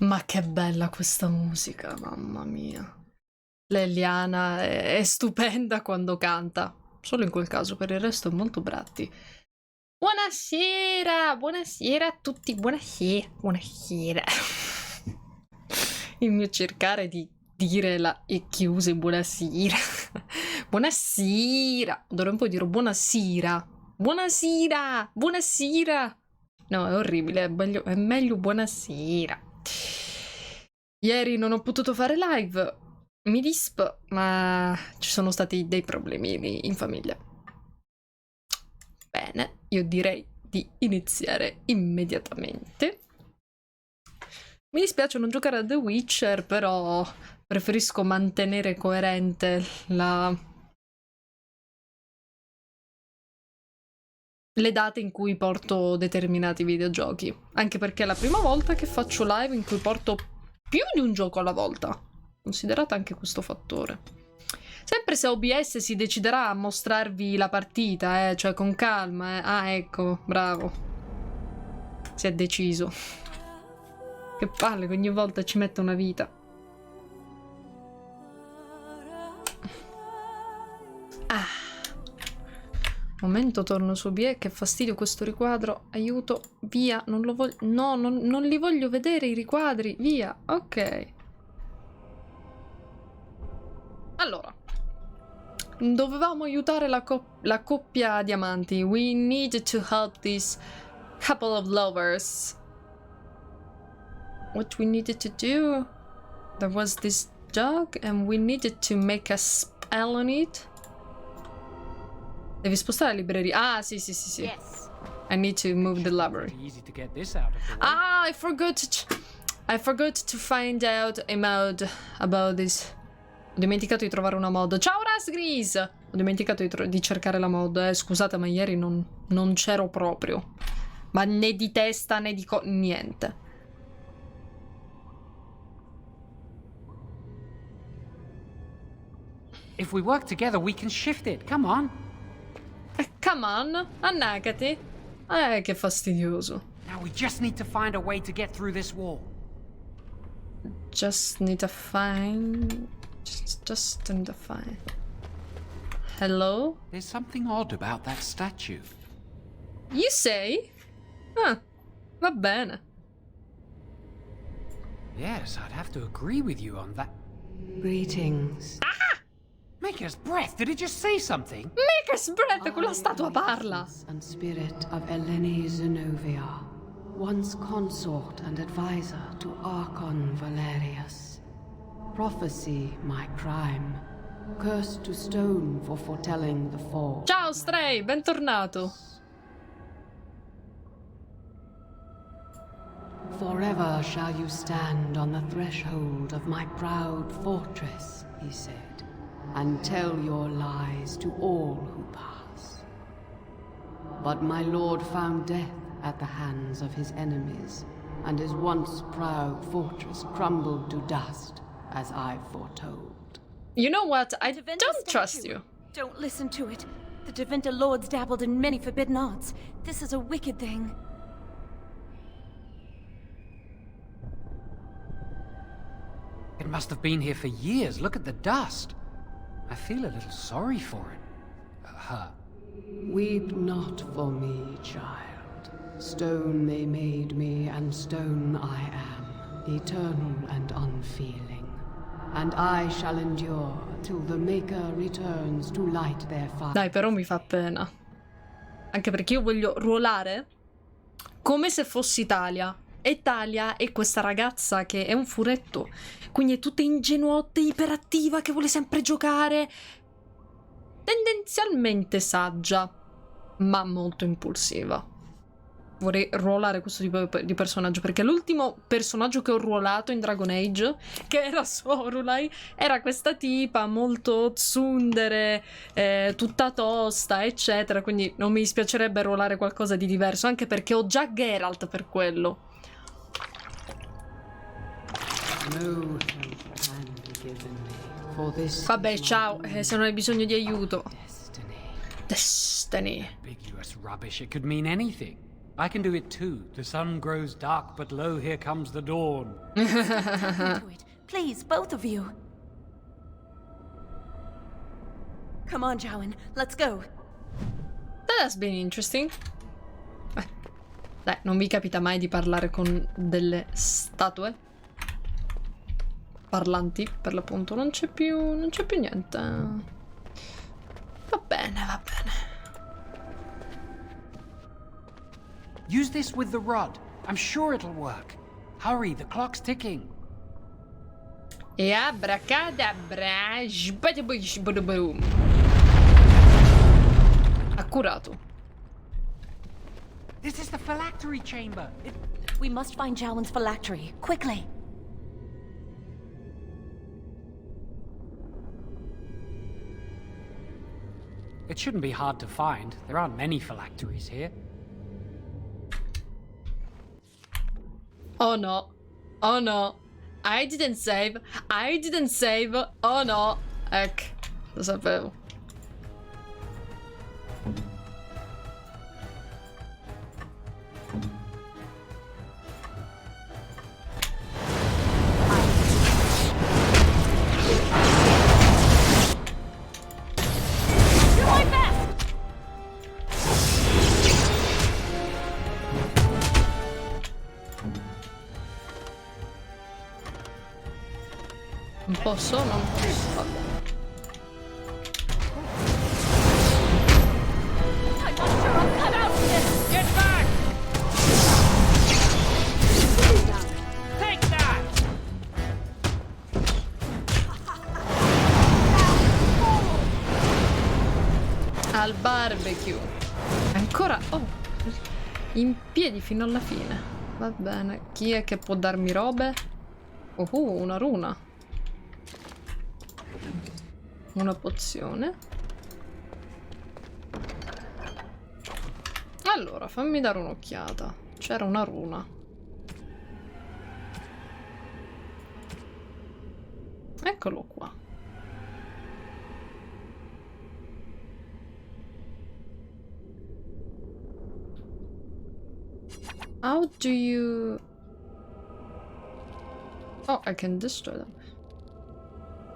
Ma che bella questa musica, mamma mia. Leliana è stupenda quando canta. Solo in quel caso, per il resto è molto bratti. Buonasera, buonasera a tutti, buonasera, buonasera. Il mio cercare di dire la e chiuse buonasera. Buonasera. Dovrei un po' dire buonasera. Buonasera, buonasera. No, è orribile, è meglio buonasera. Ieri non ho potuto fare live, mi disp, ma ci sono stati dei problemi in famiglia. Bene, io direi di iniziare immediatamente. Mi dispiace non giocare a The Witcher, però preferisco mantenere coerente le date in cui porto determinati videogiochi. Anche perché è la prima volta che faccio live in cui porto più di un gioco alla volta. Considerate anche questo fattore. Sempre se OBS si deciderà a mostrarvi la partita, cioè con calma, Ah, ecco, bravo. Si è deciso. Che palle, che ogni volta ci mette una vita. Momento, torno su OBS, che fastidio questo riquadro. Aiuto, via, non lo voglio... No, non li voglio vedere i riquadri, via, ok. Allora. Dovevamo aiutare la coppia diamanti. We needed to help this couple of lovers. What we needed to do? There was this dog and we needed to make a spell on it. Devi spostare la libreria. Ah, sì. Yes. I need to move the library. Ah, I forgot to find out a mod about this. Ho dimenticato di trovare una mod. Ciao Rasgris! Ho dimenticato di cercare la mod. Scusate, ma ieri non c'ero proprio. Ma né di testa né di niente. If we work together, we can shift it. Come on. Come on, annacati. Che fastidioso. Now we just need to find a way to get through this wall. Just need to find... Just need to find... Hello? There's something odd about that statue. You say? Ah, va bene. Yes, I'd have to agree with you on that. Greetings. Maker's breath, did it just say something? Maker's breath, quella statua parla. And spirit of Eleni Zenovia, once consort and advisor to Archon Valerius. Prophecy, my crime. Cursed to stone for foretelling the fall. Ciao Stray, bentornato. Forever shall you stand on the threshold of my proud fortress, he said, and tell your lies to all who pass. But my lord found death at the hands of his enemies, and his once proud fortress crumbled to dust, as I foretold. You know what? I don't trust you. Don't listen to it. The Diventa lords dabbled in many forbidden arts. This is a wicked thing. It must have been here for years. Look at the dust. I feel a little sorry for it. Her. Weep not for me, child. Stone they made me, and stone I am, eternal and unfeeling. And I shall endure till the Maker returns to light their fire. Dai, però mi fa pena. Anche perché io voglio ruolare come se fossi Talia. E Talia è questa ragazza che è un furetto. Quindi è tutta ingenuotta, iperattiva, che vuole sempre giocare. Tendenzialmente saggia, ma molto impulsiva. Vorrei ruolare questo tipo di personaggio, perché l'ultimo personaggio che ho ruolato in Dragon Age, che era Sorulai, era questa tipa molto tsundere, tutta tosta, eccetera. Quindi non mi dispiacerebbe ruolare qualcosa di diverso, anche perché ho già Geralt per quello. Vabbè, ciao, se non hai bisogno di aiuto. Destiny. Ambiguous rubbish. It could mean anything. I can do it too. The sun grows dark, but lo, here comes the dawn. Tap into it. Please, both of you. Come on, Jowen. Let's go. That has been interesting. Dai, non vi capita mai di parlare con delle statue? Parlanti, per l'appunto. Non c'è più niente. Va bene, va bene. Use this with the rod. I'm sure it'll work. Hurry, the clock's ticking. E abracadabra. Sbadaboom. Accurato. This is the Phylactery Chamber. We must find Jowen's phylactery. Quickly. It shouldn't be hard to find. There aren't many phylacteries here. Oh no. Oh no. I didn't save. Oh no. Ecco. Lo sapevo. Non posso? Non posso. Vabbè. I'm not sure I'll cut out of this. Get back! Take that! Al barbecue. Ancora? Oh. In piedi fino alla fine. Va bene. Chi è che può darmi robe? Una runa. Una pozione. Allora, fammi dare un'occhiata. C'era una runa. Eccolo qua. How do you... Oh, I can destroy them.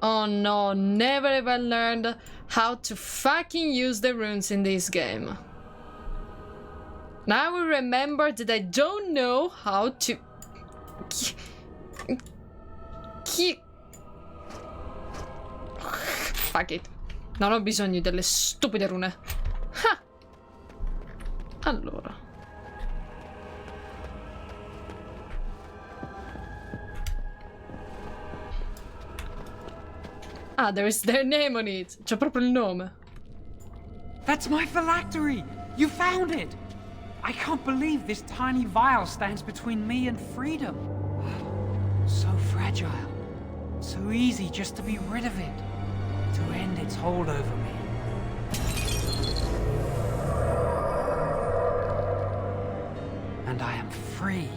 Oh no, never ever learned how to fucking use the runes in this game. Now I remember that I don't know how to... Fuck it. Non ho bisogno delle stupide rune. Ah. Allora. Ah, there is their name on it. C'è proprio il nome. That's my phylactery! You found it! I can't believe this tiny vial stands between me and freedom. So fragile. So easy just to be rid of it. To end its hold over me. And I am free.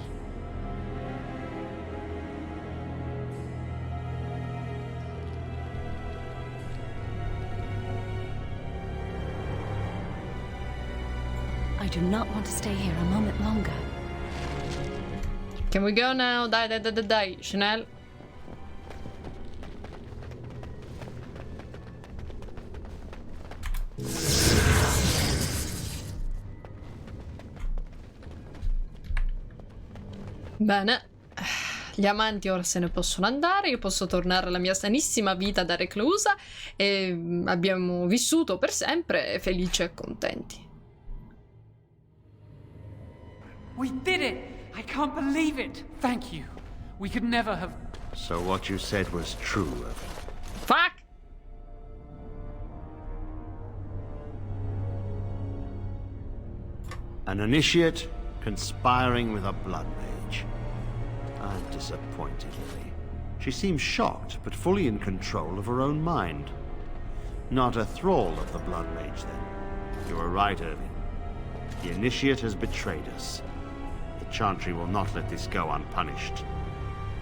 I do not want to stay here a moment longer. Can we go now? Dai, Chanel. Bene. Gli amanti ora se ne possono andare, io posso tornare alla mia sanissima vita da reclusa e abbiamo vissuto per sempre felici e contenti. We did it! I can't believe it! Thank you. We could never have... So what you said was true. Fuck! An initiate conspiring with a blood mage. I'm disappointed, Lily. She seems shocked, but fully in control of her own mind. Not a thrall of the blood mage, then. You were right, Irving. The initiate has betrayed us. The Chantry will not let this go unpunished.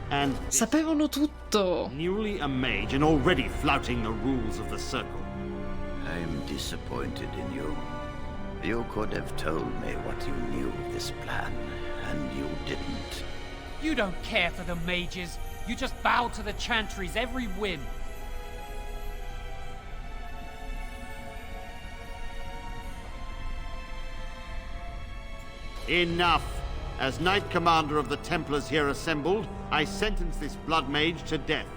And Sapevano tutto! newly a mage and already flouting the rules of the Circle. I'm disappointed in you. You could have told me what you knew of this plan, and you didn't. You don't care for the mages. You just bow to the Chantry's every whim. Enough! As Knight Commander of the Templars here assembled, I sentence this blood mage to death.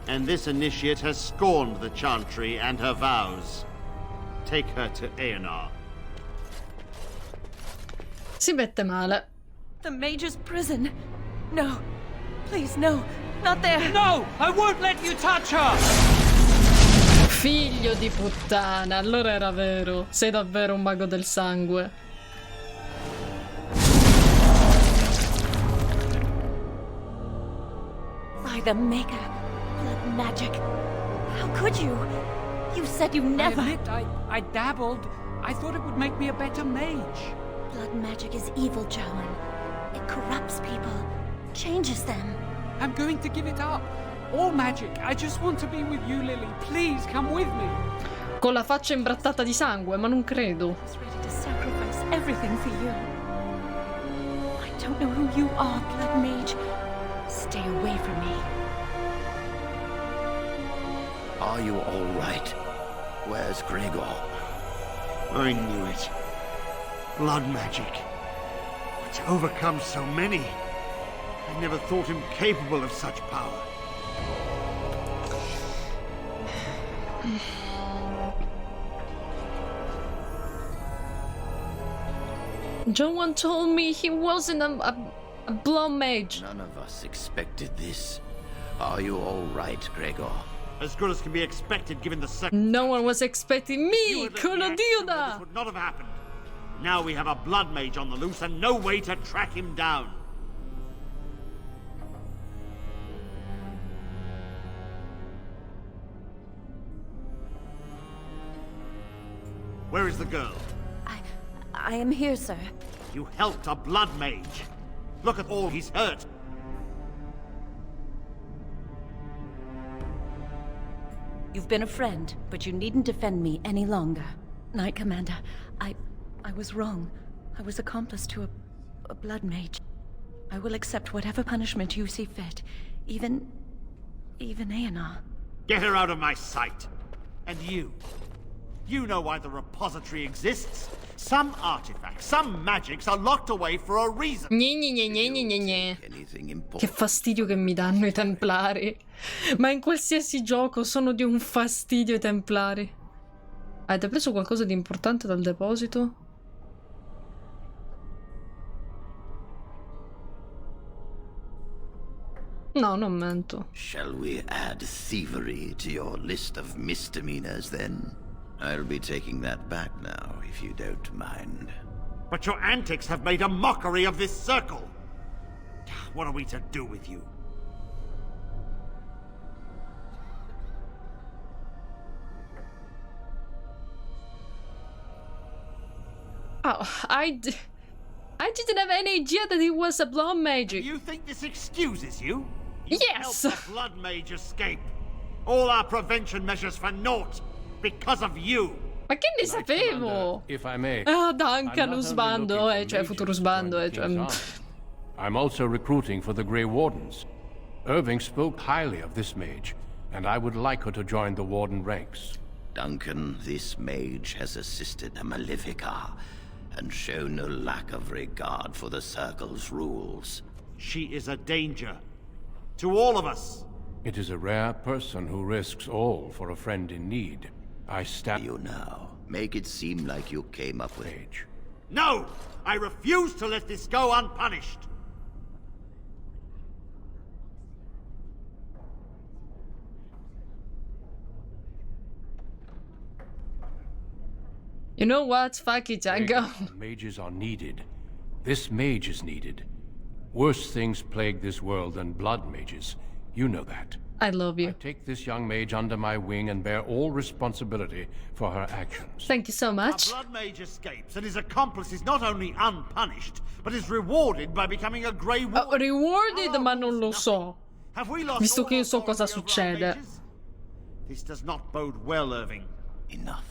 And this initiate has scorned the Chantry and her vows. Take her to Aenar. Si mette male. The mage's prison. No. Please, no. Not there. No! I won't let you touch her! Figlio di puttana, allora era vero. Sei davvero un mago del sangue. By the Maker. Blood magic. How could you? You said you never... I admit, I dabbled. I thought it would make me a better mage. Blood magic is evil, Joan. It corrupts people. Changes them. I'm going to give it up. All magic. I just want to be with you, Lily. Please, come with me. Con la faccia imbrattata di sangue, ma non credo. I was ready to sacrifice everything for you. I don't know who you are, Blood Mage. Stay away from me. Are you all right? Where's Gregor? I knew it. Blood magic. It's overcome so many. I never thought him capable of such power. Joan told me he wasn't a blood mage. None of us expected this. Are you all right, Gregor? As good as can be expected given the second. No one was expecting me, This Colodiuda! would not have happened. Now we have a blood mage on the loose and no way to track him down. Where is the girl? I am here, sir. You helped a blood mage. Look at all he's hurt. You've been a friend, but you needn't defend me any longer. Knight Commander, I was wrong. I was accomplice to a blood mage. I will accept whatever punishment you see fit. Even Aenar. Get her out of my sight. And you. You know why the repository exists. Some artifacts, some magics are locked away for a reason. Gne. Anything important? Che fastidio che mi danno i templari. Ma in qualsiasi gioco sono di un fastidio i templari. Avete preso qualcosa di importante dal deposito? No, non mento. Shall we add thievery to your list of misdemeanors then? I'll be taking that back now, if you don't mind. But your antics have made a mockery of this circle. What are we to do with you? Oh, I didn't have any idea that he was a blood mage. You think this excuses you? You Yes! helped the blood mage escape. All our prevention measures for naught. Because of you. Ma che ne sapevo? If I may. Ah, Duncan, lo sbando, cioè futuro sbando, cioè... I'm also recruiting for the Grey Wardens. Irving spoke highly of this mage, and I would like her to join the Warden ranks. Duncan, this mage has assisted a Malefica, and shown no lack of regard for the Circle's rules. She is a danger. To all of us. It is a rare person who risks all for a friend in need. I stand You now. Make it seem like you came up with mage. No! I refuse to let this go unpunished. You know what? Fuck it, Django. Mages are needed. This mage is needed. Worse things plague this world than blood mages. You know that. I love you. I take this young mage under my wing and bear all responsibility for her actions. Thank you so Our much. blood mage escapes, and his accomplice is not only unpunished, but is rewarded by becoming a Grey Warden. Rewarded, ma non lo so. Have we lost Visto all che io so cosa authority over our succede. mages? This does not bode well, Irving. enough.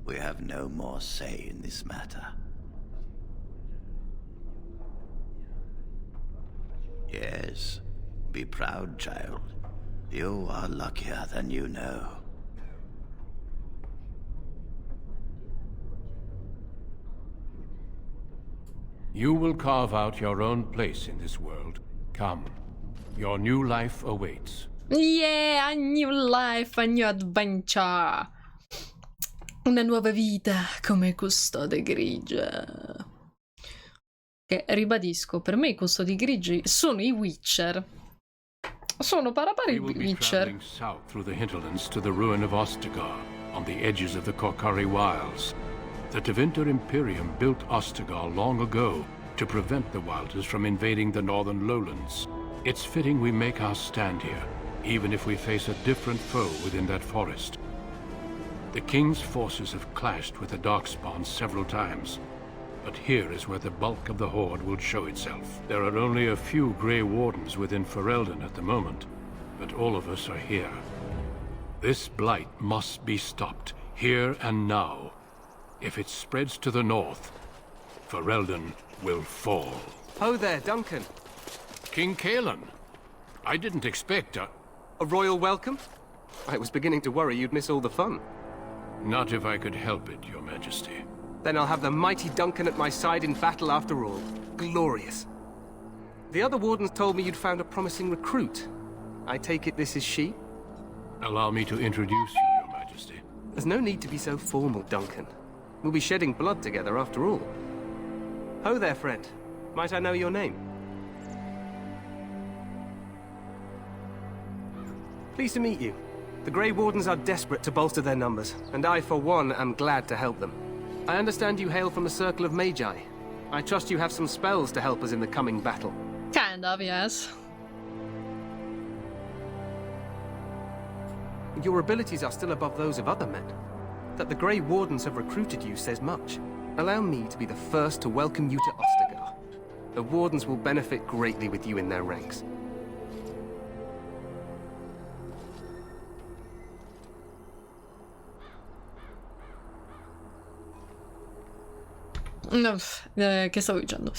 We have no more say in this matter. Yes, be proud, child. You are luckier than you know. You will carve out your own place in this world. Come. Your new life awaits. Yeah, a new life, a new adventure. Una nuova vita come custode grigia. Che ribadisco, per me i custodi grigi sono i Witcher. Sono parapari i We will be Witcher. traveling south through the hinterlands to the ruin of Ostagar, on the edges of the Korkari Wilds. The Tevinter Imperium built Ostagar long ago to prevent the Wilders from invading the northern lowlands. It's fitting we make our stand here, even if we face a different foe within that forest. The King's forces have clashed with the Darkspawn several times, but here is where the bulk of the Horde will show itself. There are only a few Grey Wardens within Ferelden at the moment, but all of us are here. This blight must be stopped, here and now. If it spreads to the north, Ferelden will fall. Ho there, Duncan. King Kaelan, I didn't expect A royal welcome? I was beginning to worry you'd miss all the fun. Not if I could help it, Your Majesty. Then I'll have the mighty Duncan at my side in battle after all. Glorious. The other wardens told me you'd found a promising recruit. I take it this is she? Allow me to introduce you, Your Majesty. There's no need to be so formal, Duncan. We'll be shedding blood together after all. Ho there, friend. Might I know your name? Pleased to meet you. The Grey Wardens are desperate to bolster their numbers, and I, for one, am glad to help them. I understand you hail from a circle of Magi. I trust you have some spells to help us in the coming battle. Kind of, yes. Your abilities are still above those of other men. That the Grey Wardens have recruited you says much. Allow me to be the first to welcome you to Ostagar. The Wardens will benefit greatly with you in their ranks. No, che stavo dicendo?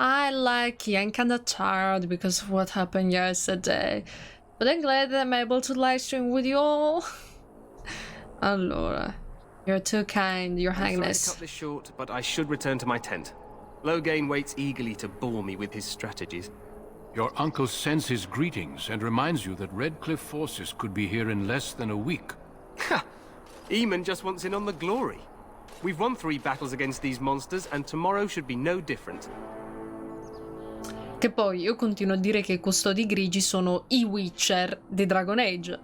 I like I'm kinda tired because of what happened yesterday. But I'm glad that I'm able to live stream with you all. Allora, you're too kind, Your I'm sorry to Highness. cut this short, but I should return to my tent. Loghain waits eagerly to bore me with his strategies. Your uncle sends his greetings and reminds you that Redcliffe forces could be here in less than a week. Ha! Eamon just wants in on the glory. We've won 3 battles against these monsters, and tomorrow should be no different. Che poi io continuo a dire che i custodi grigi sono i Witcher di Dragon Age.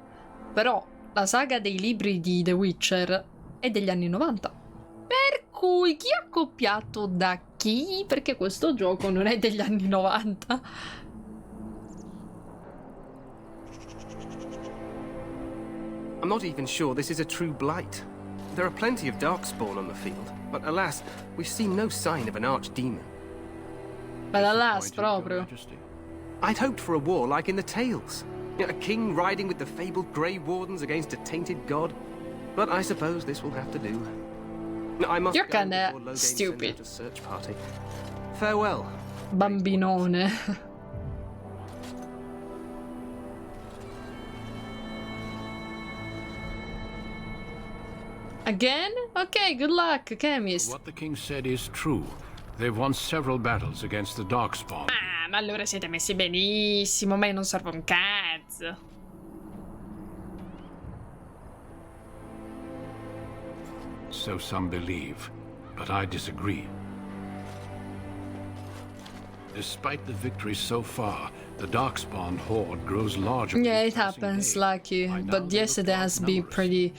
Però la saga dei libri di The Witcher è degli anni 90. Per cui chi ha copiato da chi? Perché questo gioco non è degli anni 90. I'm not even sure this is a true blight. There are plenty of Darkspawn on the field, but alas, we've seen no sign of an archdemon. Ma alas, Disappointed, Your proprio. Majesty. I'd hoped for a war like in the tales. A king riding with the fabled Grey Wardens against a tainted god. But I suppose this will have to do. I must You're go kinda before Loghain sends stupid. out a search party. Farewell. Bambinone. Again? Ok, good luck, chemist. What the king said is true. They've won several battles against the Darkspawn. Ah, ma allora siete messi benissimo, ma io non servo un cazzo. So some believe, but I disagree. Despite the victories so far, the Darkspawn horde grows larger. Yeah, with it each passing happens, day. lucky. By now But they yesterday look has been outnumbers.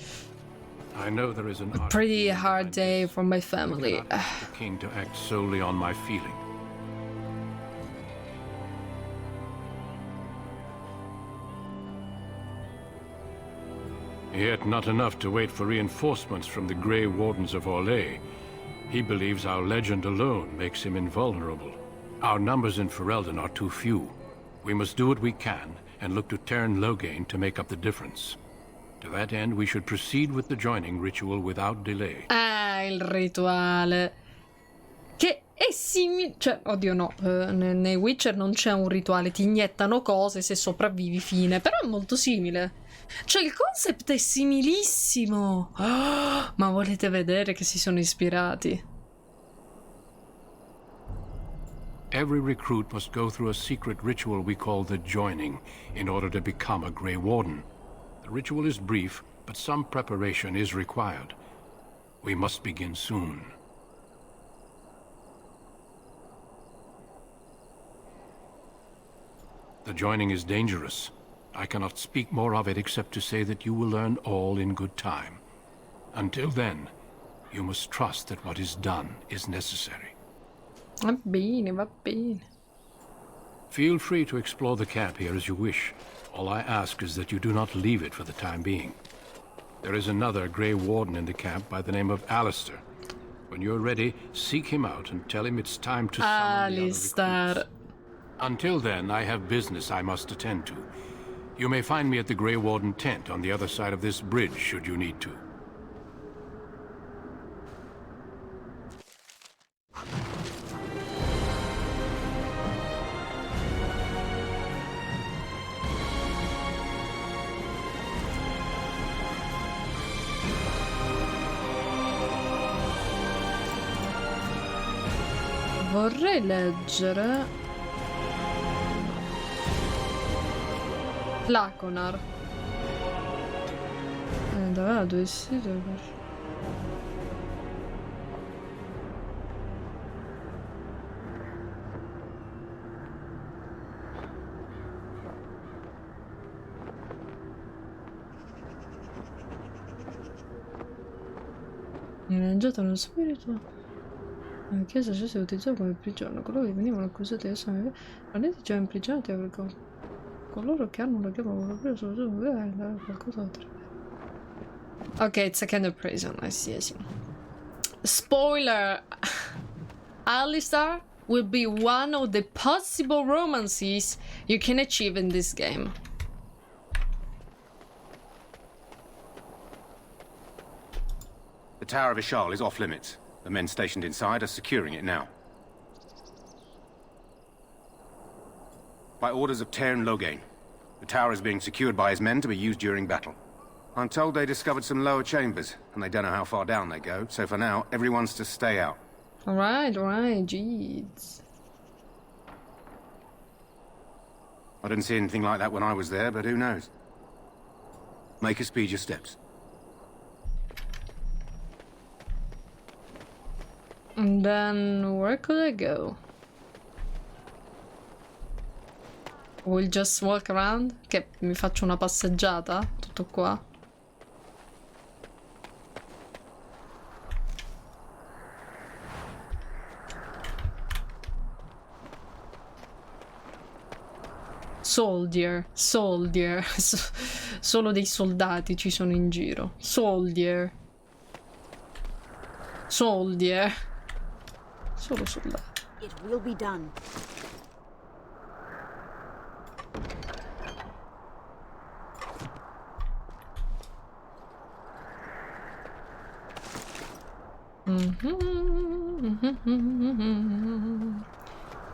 I know there is an pretty arch- hard day behind for my this. I family. cannot ask the king to act solely on my feeling. Yet not enough to wait for reinforcements from the Grey Wardens of Orlais. He believes our legend alone makes him invulnerable. Our numbers in Ferelden are too few. We must do what we can and look to Teyrn Loghain to make up the difference. To that end, we should proceed with the joining ritual without delay. Ah, il rituale. Che è simile... Cioè, oddio no, nei Witcher non c'è un rituale, ti iniettano cose, se sopravvivi fine, però è molto simile. Cioè, il concept è similissimo. Oh, ma volete vedere che si sono ispirati? Every recruit must go through a secret ritual we call the joining in order to become a Grey Warden. The ritual is brief, but some preparation is required. We must begin soon. The joining is dangerous. I cannot speak more of it except to say that you will learn all in good time. Until then, you must trust that what is done is necessary. Va bene, va bene. Feel free to explore the camp here as you wish. All I ask is that you do not leave it for the time being. There is another Grey Warden in the camp by the name of Alistair. When you're ready, seek him out and tell him it's time to summon the other recruits. Until then, I have business I must attend to. You may find me at the Grey Warden tent on the other side of this bridge, should you need to. Vorrei leggere Laconar. Dov'è due siti? Mangiato nello spirito. La chiesa già si utilizzava come prigione. Coloro che venivano accusati di essere già imprigionati coloro che hanno la chiamano qualcosa oltre. Ok, it's a kind of prison. I see. Spoiler! Alistair will be one of the possible romances you can achieve in this game. The Tower of Ishal is off limits. The men stationed inside are securing it now. By orders of Tairn Loghain, the tower is being secured by his men to be used during battle. I'm told they discovered some lower chambers, and they don't know how far down they go, so for now, everyone's to stay out. Alright, jeez. I didn't see anything like that when I was there, but who knows? Make us speed your steps. And then, where could I go? We'll just walk around? Che mi faccio una passeggiata? Tutto qua? Soldier. Solo dei soldati ci sono in giro. Soldier. Solo soldati. It will be done.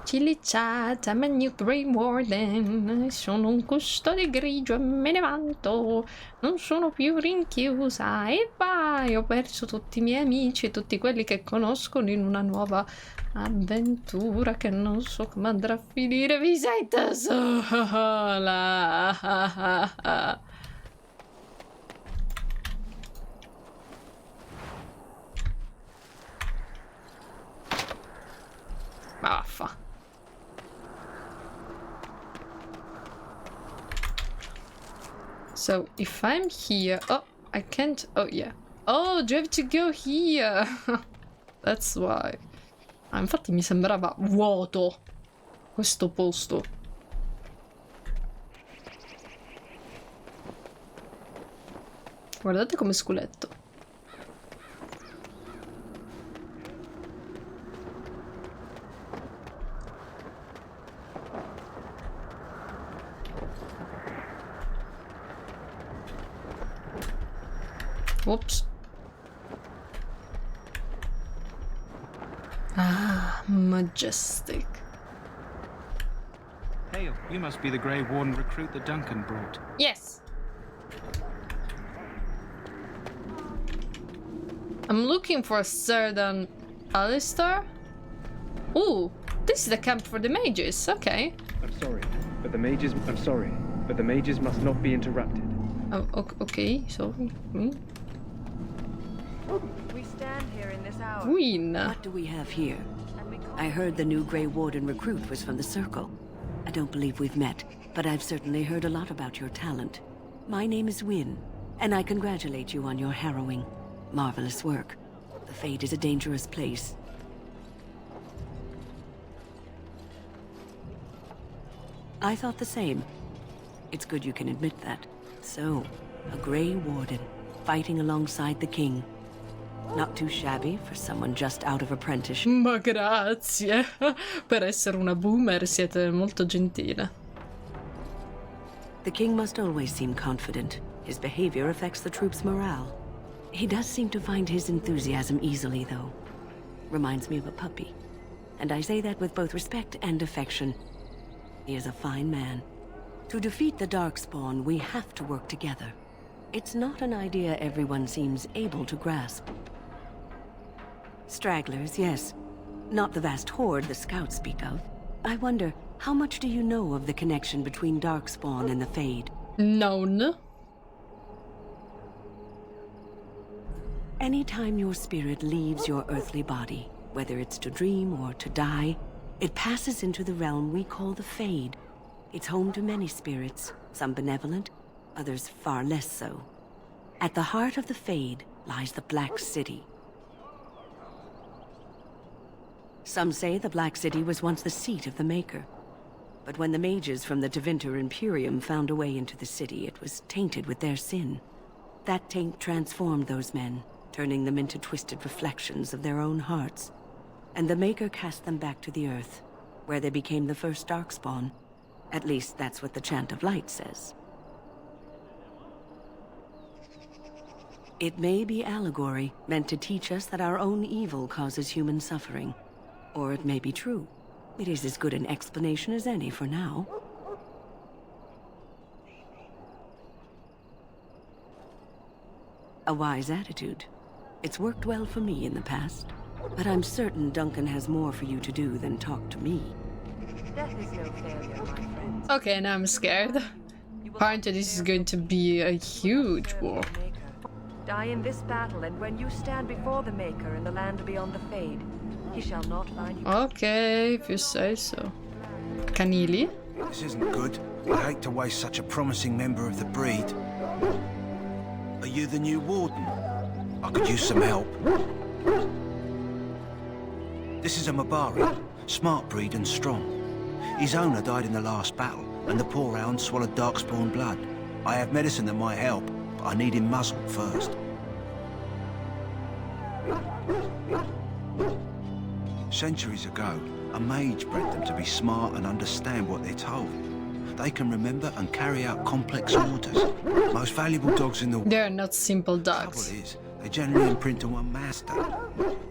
Ciliciata, I'm a new Grey Warden. Sono un custode grigio e me ne vanto. Non sono più rinchiusa. E vai, ho perso tutti i miei amici e tutti quelli che conoscono in una nuova avventura che non so come andrà a finire. Vi sento sola. Vaffa. So if I'm here, oh, I can't. Oh yeah. Oh, do you have to go here? That's why. Ah, infatti mi sembrava vuoto questo posto. Guardate come sculetto. Whoops. Ah, majestic. Hail, you must be the Grey Warden recruit that Duncan brought. Yes. I'm looking for a certain Alistair. Ooh, this is the camp for the mages. Okay. I'm sorry, but the mages must not be interrupted. Oh, okay, sorry. We stand here in this hour. Queen. What do we have here? I heard the new Grey Warden recruit was from the Circle. I don't believe we've met, but I've certainly heard a lot about your talent. My name is Wynne, and I congratulate you on your harrowing, marvelous work. The Fade is a dangerous place. I thought the same. It's good you can admit that. So, a Grey Warden, fighting alongside the King. Not too shabby for someone just out of apprenticeship. Ma grazie. Per essere una boomer siete molto gentile. The King must always seem confident. His behavior affects the troops' morale. He does seem to find his enthusiasm easily, though. Reminds me of a puppy. And I say that with both respect and affection. He is a fine man. To defeat the Darkspawn, we have to work together. It's not an idea everyone seems able to grasp. Stragglers, yes. Not the vast horde the scouts speak of. I wonder, how much do you know of the connection between Darkspawn and the Fade? None. Anytime your spirit leaves your earthly body, whether it's to dream or to die, it passes into the realm we call the Fade. It's home to many spirits, some benevolent, others far less so. At the heart of the Fade lies the Black City. Some say the Black City was once the seat of the Maker. But when the mages from the Diventiamo Imperium found a way into the city, it was tainted with their sin. That taint transformed those men, turning them into twisted reflections of their own hearts. And the Maker cast them back to the Earth, where they became the first Darkspawn. At least that's what the Chant of Light says. It may be allegory, meant to teach us that our own evil causes human suffering. Or it may be true. It is as good an explanation as any for now. A wise attitude. It's worked well for me in the past. But I'm certain Duncan has more for you to do than talk to me. Death is no failure, my friend. Okay, now I'm scared. Apparently this is going to be a huge war. Die in this battle, and when you stand before the Maker in the land beyond the Fade, he shall not find you. Okay, if you say so. Canili? This isn't good. I hate to waste such a promising member of the breed. Are you the new Warden? I could use some help. This is a Mabari, smart breed and strong. His owner died in the last battle, and the poor hound swallowed Darkspawn blood. I have medicine that might help, but I need him muzzled first. Centuries ago, a mage bred them to be smart and understand what they're told. They can remember and carry out complex orders. Most valuable dogs in the world. They're not simple The dogs. trouble is, they generally imprint to one master.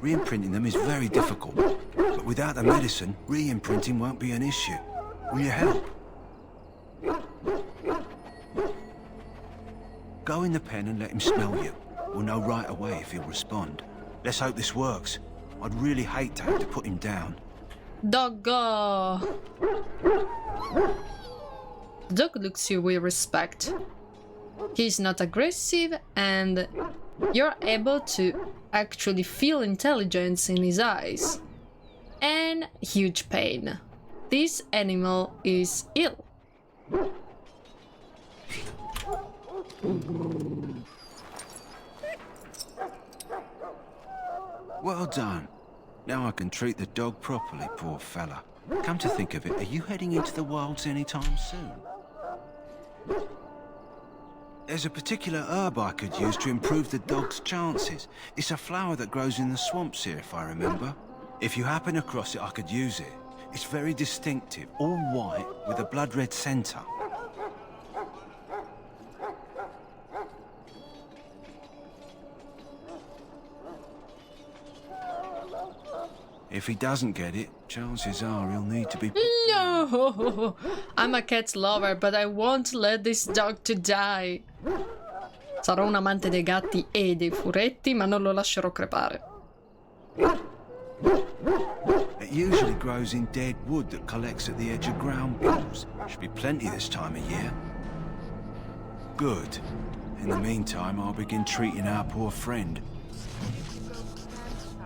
Re-imprinting them is very difficult. But without the medicine, re-imprinting won't be an issue. Will you help? Go in the pen and let him smell you. We'll know right away if he'll respond. Let's hope this works. I'd really hate to have to put him down. Doggo! The dog looks you with respect. He's not aggressive and you're able to actually feel intelligence in his eyes. And huge pain. This animal is ill. Well done. Now I can treat the dog properly, poor fella. Come to think of it, are you heading into the wilds anytime soon? There's a particular herb I could use to improve the dog's chances. It's a flower that grows in the swamps here, if I remember. If you happen across it, I could use it. It's very distinctive, all white with a blood-red centre. If he doesn't get it, chances are he'll need to be... No! I'm a cat lover, but I won't let this dog to die. Sarò un amante dei gatti e dei furetti, ma non lo lascerò crepare. It usually grows in dead wood that collects at the edge of ground pools. Should be plenty this time of year. Good. In the meantime, I'll begin treating our poor friend.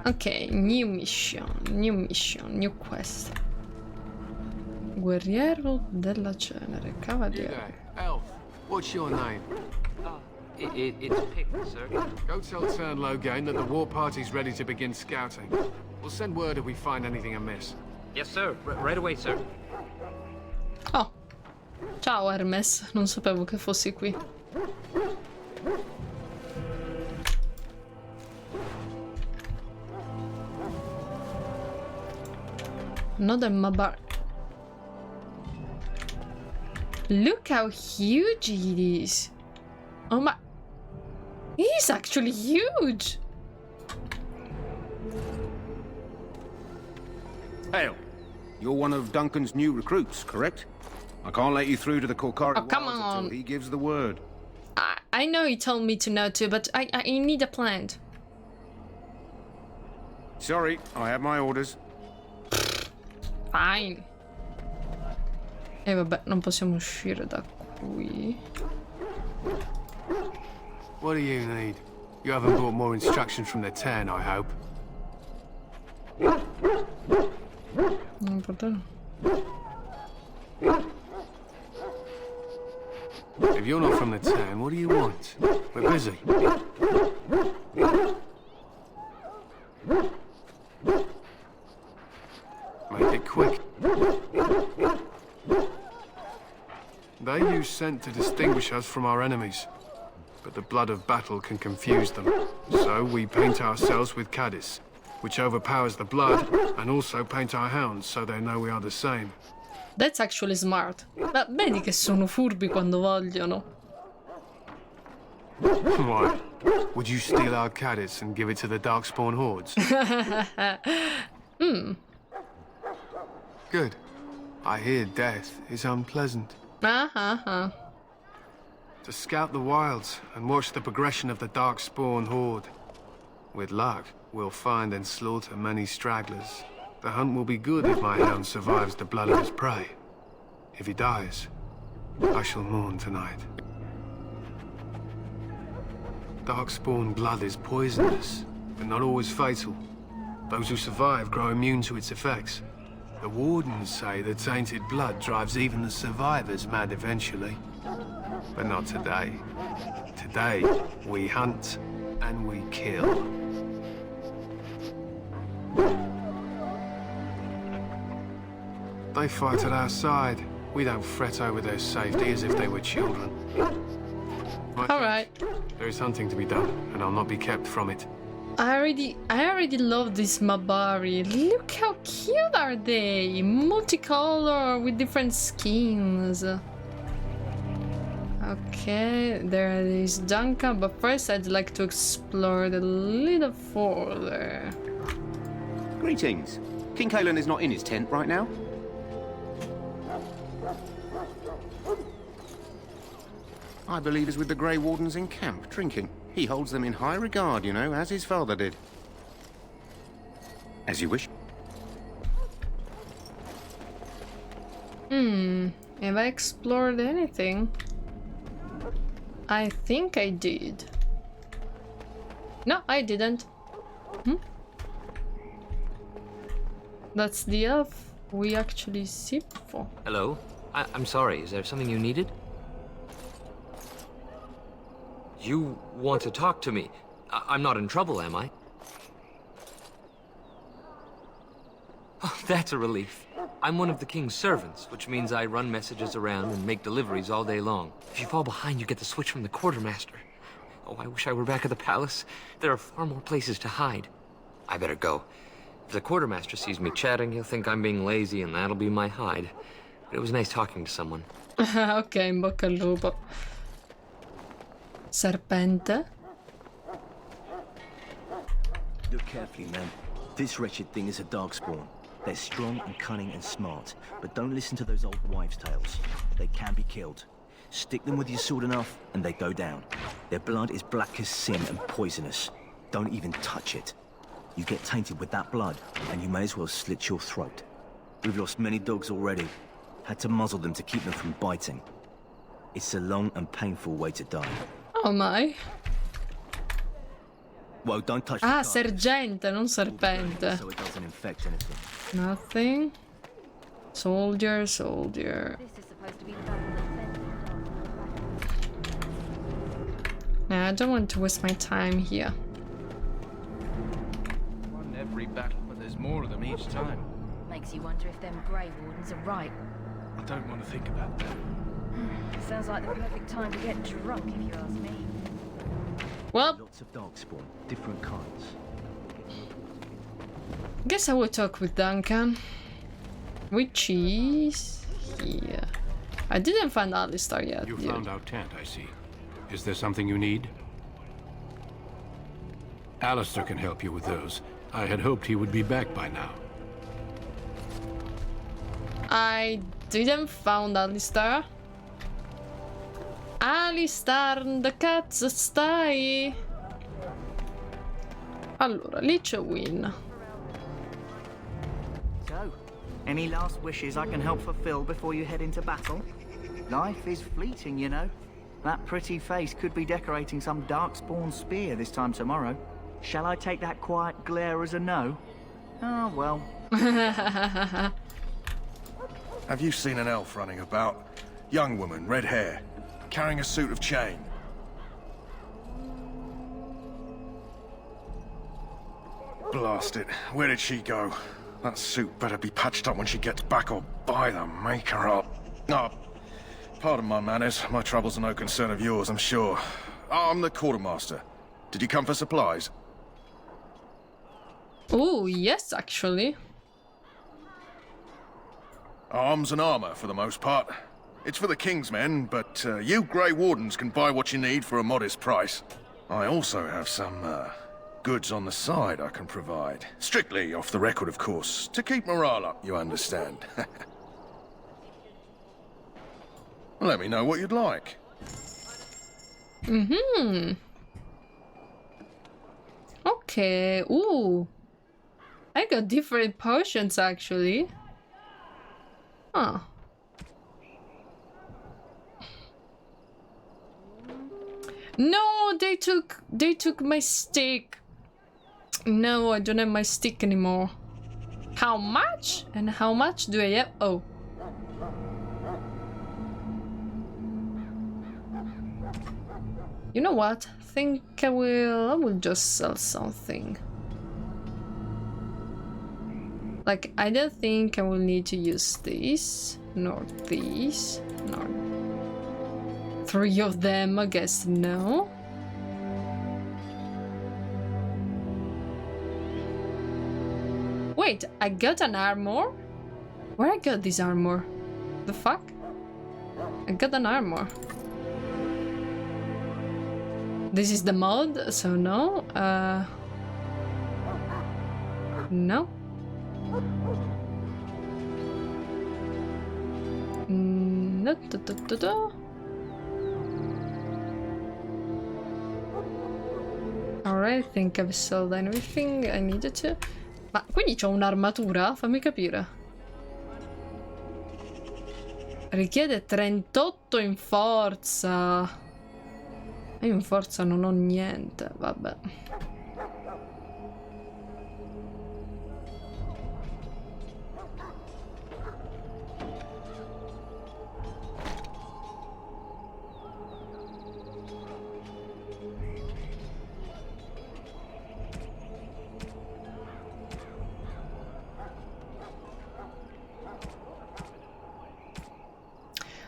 Ok, new mission, new quest. Guerriero della cenere, cavaliere. Elf, what's your name? It's Pick, sir. Go tell Tern Logain that the war party's ready to begin scouting. We'll send word if we find anything amiss. Yes, sir. Right away, sir. Oh. Ciao, Hermes. Non sapevo che fossi qui. Another Mabar. Look how huge it is. Oh my... He's actually huge. Hail. You're one of Duncan's new recruits, correct? I can't let you through to the Korkari Oh, come Wilds on. until he gives the word. I know he told me to know to, but I need a plan. Sorry, I have my orders. Fine. E vabbè, non possiamo uscire da qui. What do you need? You haven't brought more instructions from the Tern, I hope. Non potrò. If you're not from the Tern, what do you want? We're busy. Make it quick. They use scent to distinguish us from our enemies, but the blood of battle can confuse them. So we paint ourselves with caddis, which overpowers the blood, and also paint our hounds so they know we are the same. That's actually smart. Ma vedi che sono furbi quando vogliono. Why? Would you steal our caddis and give it to the Darkspawn hordes? Good. I hear death is unpleasant. Uh-huh. To scout the wilds and watch the progression of the Darkspawn horde. With luck, we'll find and slaughter many stragglers. The hunt will be good if my hound survives the blood of his prey. If he dies, I shall mourn tonight. Darkspawn blood is poisonous, but not always fatal. Those who survive grow immune to its effects. The Wardens say the tainted blood drives even the survivors mad eventually. But not today. Today, we hunt and we kill. They fight at our side. We don't fret over their safety as if they were children. All right. There is hunting to be done, and I'll not be kept from it. I already love this Mabari. Look how cute are they! Multicolor with different skins. Okay, there is Duncan, but first I'd like to explore a little further. Greetings. King Kalen is not in his tent right now. I believe he's with the Grey Wardens in camp, drinking. He holds them in high regard, you know, as his father did. As you wish. Have I explored anything? I think I did. No, I didn't. That's the elf we actually see before. Hello? I'm sorry, is there something you needed? You want to talk to me? I'm not in trouble, am I? Oh, that's a relief. I'm one of the king's servants, which means I run messages around and make deliveries all day long. If you fall behind, you get the switch from the quartermaster. Oh, I wish I were back at the palace. There are far more places to hide. I better go. If the quartermaster sees me chatting, he'll think I'm being lazy, and that'll be my hide. But it was nice talking to someone. Ok, in bocca al lupo. Serpente. Look carefully, man. This wretched thing is a darkspawn. They're strong and cunning and smart, but don't listen to those old wives' tales. They can be killed. Stick them with your sword enough, and they go down. Their blood is black as sin and poisonous. Don't even touch it. You get tainted with that blood, and you may as well slit your throat. We've lost many dogs already. Had to muzzle them to keep them from biting. It's a long and painful way to die. Oh my. Well, don't touch Ah, the sergente, non serpente. so it doesn't infect anything. Nothing. Soldier, soldier. Nah, I don't want to waste my time here. Won every battle, but there's more of them each time. Makes you wonder if them Grey Wardens are right. I don't want to think about that. Sounds like the perfect time to get drunk, if you ask me. Well, lots of darkspawn, different kinds. Guess I will talk with Duncan. Which is here. I didn't find Alistair yet. You found our tent, I see. Is there something you need? Alistair can help you with those. I had hoped he would be back by now. I didn't found Alistair. Alistair, the cazzo stai? Allora, lì c'è Win. So, any last wishes I can help fulfill before you head into battle? Life is fleeting, you know. That pretty face could be decorating some darkspawn spear this time tomorrow. Shall I take that quiet glare as a no? Oh, well. Have you seen an elf running about? Young woman, red hair, carrying a suit of chain. Blast it. Where did she go? That suit better be patched up when she gets back, or by the maker up. Oh, pardon my manners. My troubles are no concern of yours, I'm sure. I'm the quartermaster. Did you come for supplies? Oh, yes, actually. Arms and armor, for the most part. It's for the King's men, but you Grey Wardens can buy what you need for a modest price. I also have some, goods on the side I can provide. Strictly off the record, of course. To keep morale up, you understand. Let me know what you'd like. Mm-hmm. Okay, ooh. I got different potions, actually. Huh. No, they took my stick. No, I don't have my stick anymore. How much? And how much do I have? Oh. You know what? I think I will just sell something. Like, I don't think I will need to use these, nor these, nor... 3 of them, I guess no. Wait, I got an armor? Where I got this armor? The fuck? I got an armor. This is the mod, so no. No. No. Alright, I think I've sold everything I needed to. Ma quindi c'ho un'armatura? Fammi capire. Richiede 38 in forza. Io in forza non ho niente, vabbè.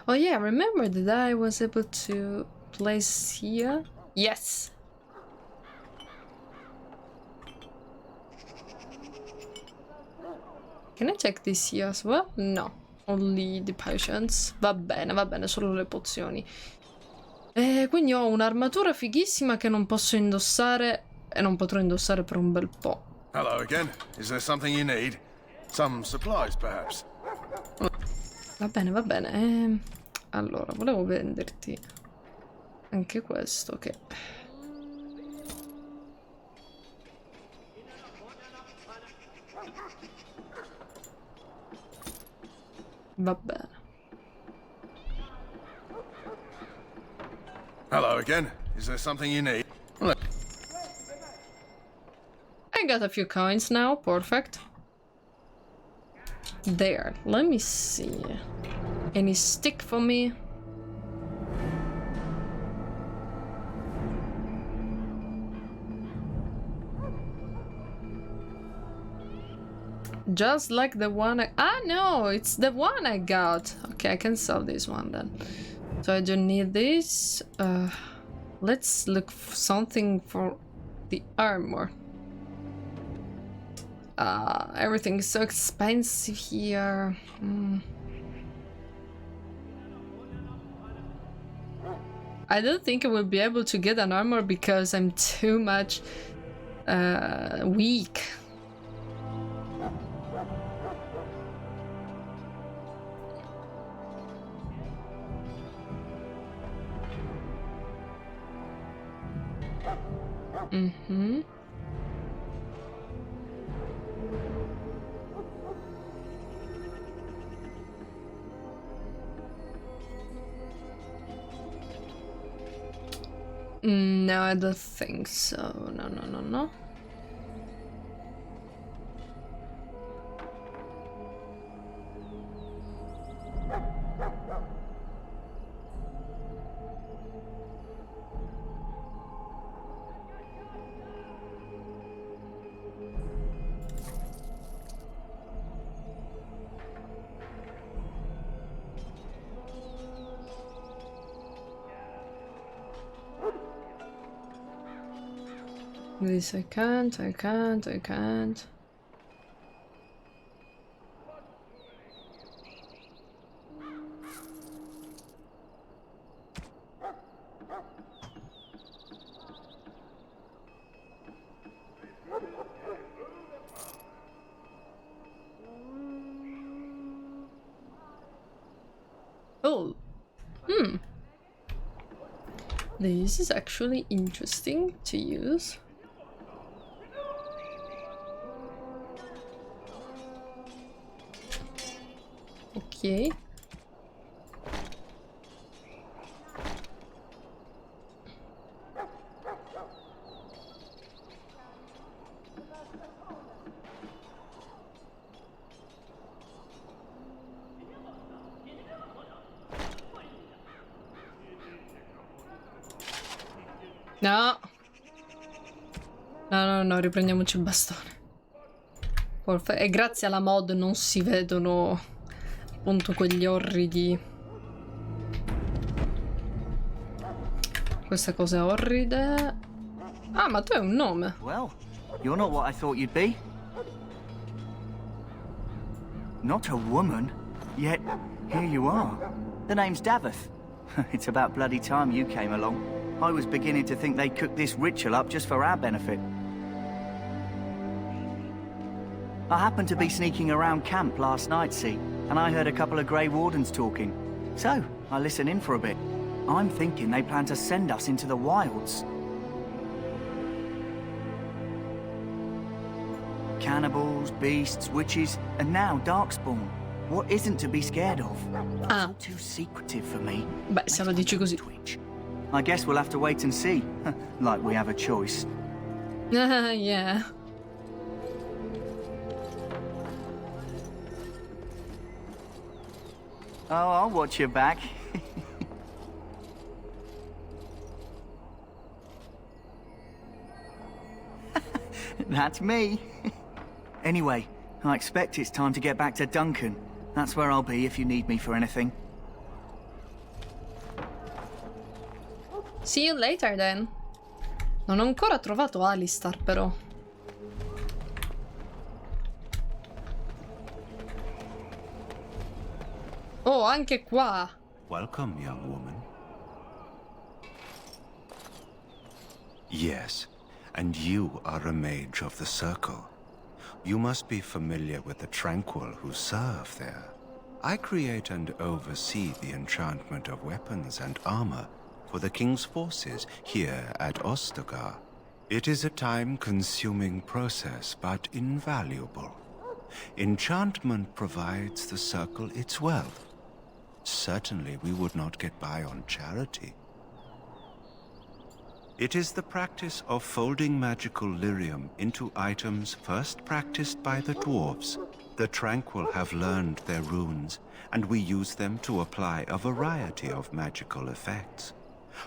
Oh yeah, remember that I was able to place here? Yes! Can I check this here as well? No. Only the potions. Va bene, solo le pozioni. Quindi ho un'armatura fighissima che non posso indossare e non potrò indossare per un bel po'. Hello again. Is there something you need? Some supplies, perhaps? Va bene, va bene. Allora, volevo venderti anche questo che... Va bene. Hello again. Is there something you need? I got a few coins now, perfect. There, let me see. Any stick for me? Just like the one Ah no, it's the one I got. Okay, I can sell this one then. So I don't need this. Let's look for something for the armor. Everything is so expensive here. I don't think I will be able to get an armor because I'm too much weak. Mm-hmm. No, I don't think so. No. This I can't. Oh. This is actually interesting to use. Okay. No, riprendiamoci il bastone. E grazie alla mod non si vedono appunto quegli orridi. Questa cosa è orride. Ah, ma tu hai un nome. Well, you're not what I thought you'd be. Not a woman, yet here you are. The name's Davith. It's about bloody time you came along. I was beginning to think they cooked this ritual up just for our benefit. I happened to be sneaking around camp last night, see, and I heard a couple of Grey Wardens talking. So, I listened in for a bit. I'm thinking they plan to send us into the wilds. Cannibals, beasts, witches, and now Darkspawn. What isn't to be scared of? Ah. Too secretive for me. Beh, se lo dici così. I guess we'll have to wait and see. Like we have a choice. Yeah. Oh, I'll watch your back. That's me. Anyway, I expect it's time to get back to Duncan. That's where I'll be if you need me for anything. See you later then. Non ho ancora trovato Alistar però. Oh, anche qua. Welcome, young woman. Yes, and you are a mage of the circle. You must be familiar with the Tranquil who serve there. I create and oversee the enchantment of weapons and armor for the King's forces here at Ostagar. It is a time-consuming process, but invaluable. Enchantment provides the Circle its wealth. Certainly we would not get by on charity. It is the practice of folding magical lyrium into items first practiced by the dwarves. The Tranquil have learned their runes, and we use them to apply a variety of magical effects.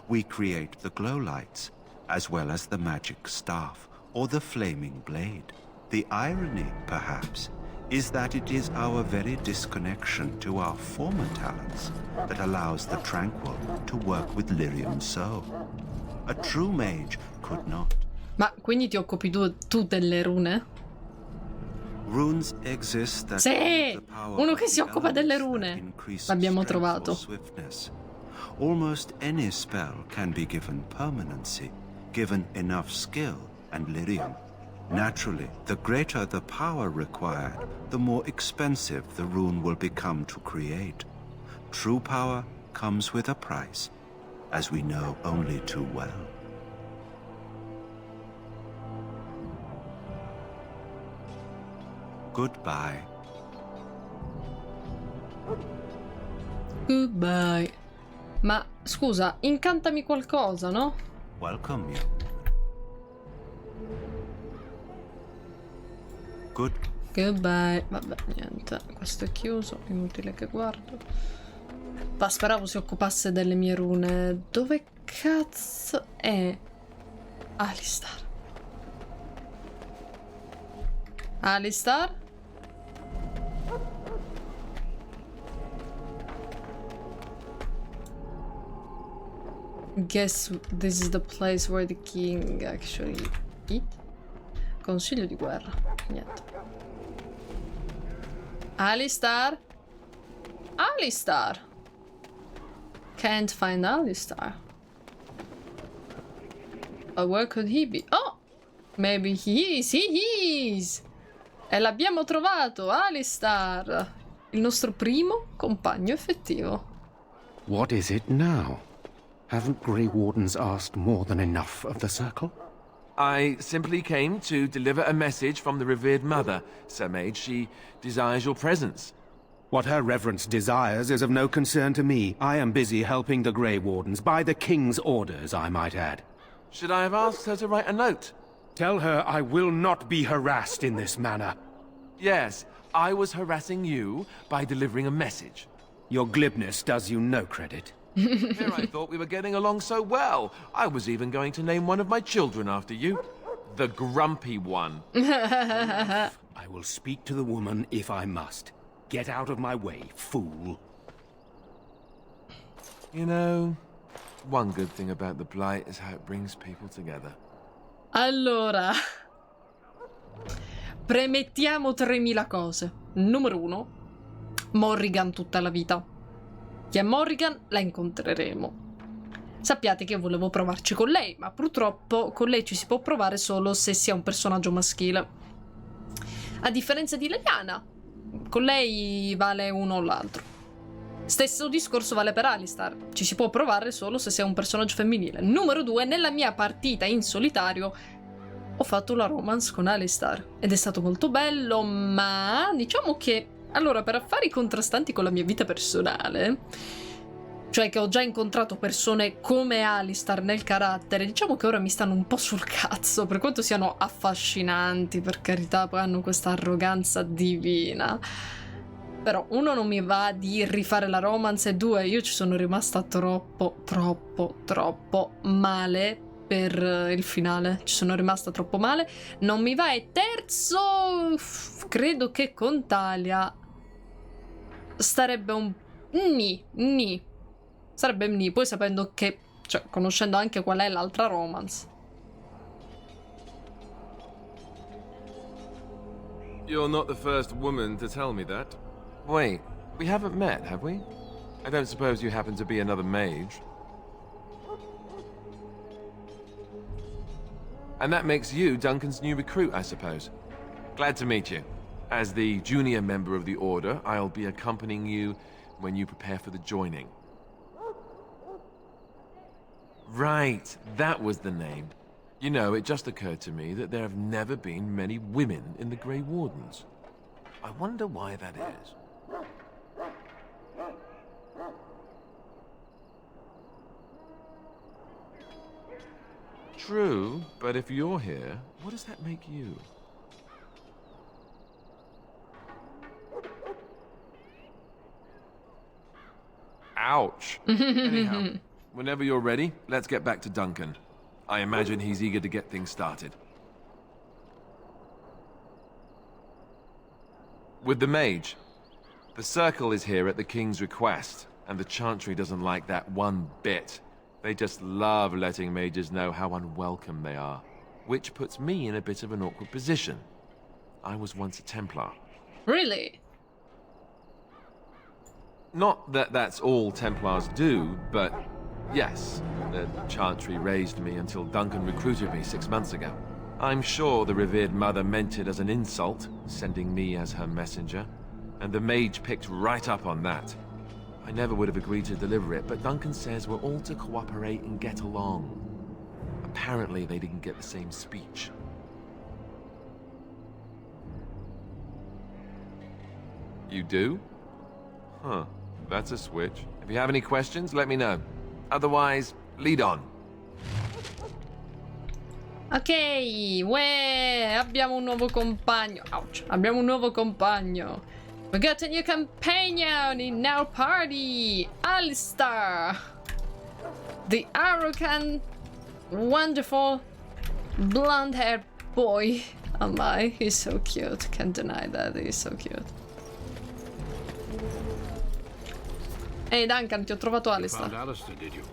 We create the glow lights, as well as the magic staff or the flaming blade. The irony, perhaps, is that it is our very disconnection to our former talents that allows the Tranquil to work with lyrium so. A true mage could not. Ma quindi ti occupi tu delle rune? Runes exist that sì! Uno che si occupa delle rune. L'abbiamo trovato. Almost any spell can be given permanency, given enough skill and lyrium. Naturally, the greater the power required, the more expensive the rune will become to create. True power comes with a price, as we know only too well. Goodbye. Goodbye. Ma scusa, incantami qualcosa, no? Welcome you. Goodbye. Vabbè, niente, questo è chiuso, inutile che guardo. Ma speravo si occupasse delle mie rune. Dove cazzo è Alistar? Alistar? Guess this is the place where the king actually eat? Consiglio di guerra. Niente. Alistar? Alistar? Can't find Alistar. But where could he be? Oh! Maybe he is! E l'abbiamo trovato, Alistar! Il nostro primo compagno effettivo. What is it now? Haven't Grey Wardens asked more than enough of the Circle? I simply came to deliver a message from the revered mother, Sir Mage. She desires your presence. What her reverence desires is of no concern to me. I am busy helping the Grey Wardens, by the King's orders, I might add. Should I have asked her to write a note? Tell her I will not be harassed in this manner. Yes, I was harassing you by delivering a message. Your glibness does you no credit. Here I thought we were getting along so well. I was even going to name one of my children after you. The Grumpy One. I will speak to the woman if I must. Get out of my way, fool. You know, one good thing about the Blight is how it brings people together. Allora, premettiamo 3000 cose. Numero 1, Morrigan tutta la vita. Chi è Morrigan la incontreremo. Sappiate che volevo provarci con lei, ma purtroppo con lei ci si può provare solo se si è un personaggio maschile. A differenza di Leliana, con lei vale uno o l'altro. Stesso discorso vale per Alistar, ci si può provare solo se si è un personaggio femminile. Numero 2, nella mia partita in solitario ho fatto la romance con Alistar ed è stato molto bello, ma diciamo che, allora, per affari contrastanti con la mia vita personale, cioè che ho già incontrato persone come Alistar nel carattere, diciamo che ora mi stanno un po' sul cazzo, per quanto siano affascinanti, per carità, poi hanno questa arroganza divina. Però uno, non mi va di rifare la romance, e due, io ci sono rimasta troppo male per il finale. Ci sono rimasta troppo male, non mi va. E terzo, credo che con Talia starebbe un ni. Sarebbe ni, poi sapendo che, cioè, conoscendo anche qual è l'altra romance. You're not the first woman to tell me that. Wait, we haven't met, have we? I don't suppose you happen to be another mage. And that makes you Duncan's new recruit, I suppose. Glad to meet you. As the junior member of the Order, I'll be accompanying you when you prepare for the joining. Right, that was the name. You know, it just occurred to me that there have never been many women in the Grey Wardens. I wonder why that is. True, but if you're here, what does that make you? Ouch. Anyhow, whenever you're ready, let's get back to Duncan. I imagine he's eager to get things started. With the mage. The Circle is here at the King's request, and the Chantry doesn't like that one bit. They just love letting mages know how unwelcome they are, which puts me in a bit of an awkward position. I was once a Templar. Really? Not that that's all Templars do, but yes, the Chantry raised me until Duncan recruited me 6 months ago. I'm sure the revered mother meant it as an insult, sending me as her messenger, and the mage picked right up on that. I never would have agreed to deliver it, but Duncan says we're all to cooperate and get along. Apparently they didn't get the same speech. You do? Huh, that's a switch. If you have any questions, let me know. Otherwise, lead on. Ok, uè, abbiamo un nuovo compagno. Ouch, abbiamo un nuovo compagno. We got a new companion in our party, Alistair. The arrogant, wonderful, blonde-haired boy. Oh my, he's so cute. Can't deny that, he's so cute. Hey Duncan, ti ho trovato Alistair. You found Alistair, did you?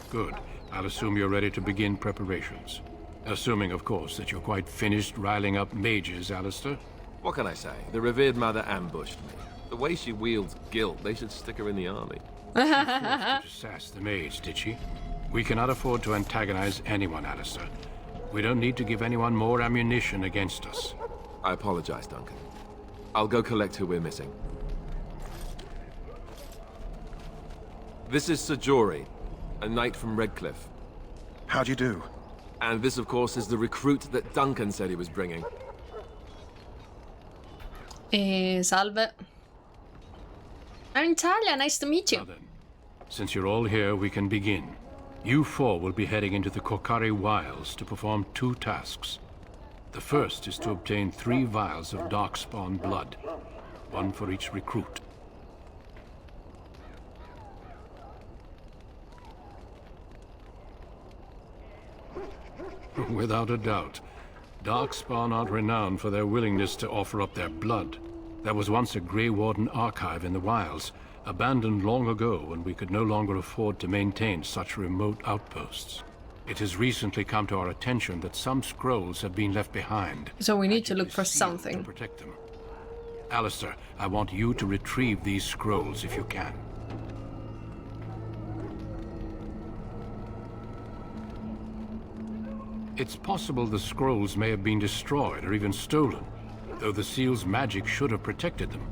Good. I'll assume you're ready to begin preparations. Assuming, of course, that you're quite finished riling up mages, Alistair. What can I say? The revered mother ambushed me. The way she wields guilt, they should stick her in the army. She forced you to sass the mage, did she? We cannot afford to antagonize anyone, Alistair. We don't need to give anyone more ammunition against us. I apologize, Duncan. I'll go collect who we're missing. This is Sir Jory, a knight from Redcliffe. How do you do? And this, of course, is the recruit that Duncan said he was bringing. Salve. I'm Talia, nice to meet you. Now then, since you're all here, we can begin. You four will be heading into the Korcari Wilds to perform 2 tasks. The first is to obtain 3 vials of Darkspawn blood, 1 for each recruit. Without a doubt. Darkspawn aren't renowned for their willingness to offer up their blood. There was once a Grey Warden archive in the wilds, abandoned long ago when we could no longer afford to maintain such remote outposts. It has recently come to our attention that some scrolls have been left behind. So we need to look for something. To protect them. Alistair, I want you to retrieve these scrolls if you can. It's possible the scrolls may have been destroyed or even stolen, though the seal's magic should have protected them.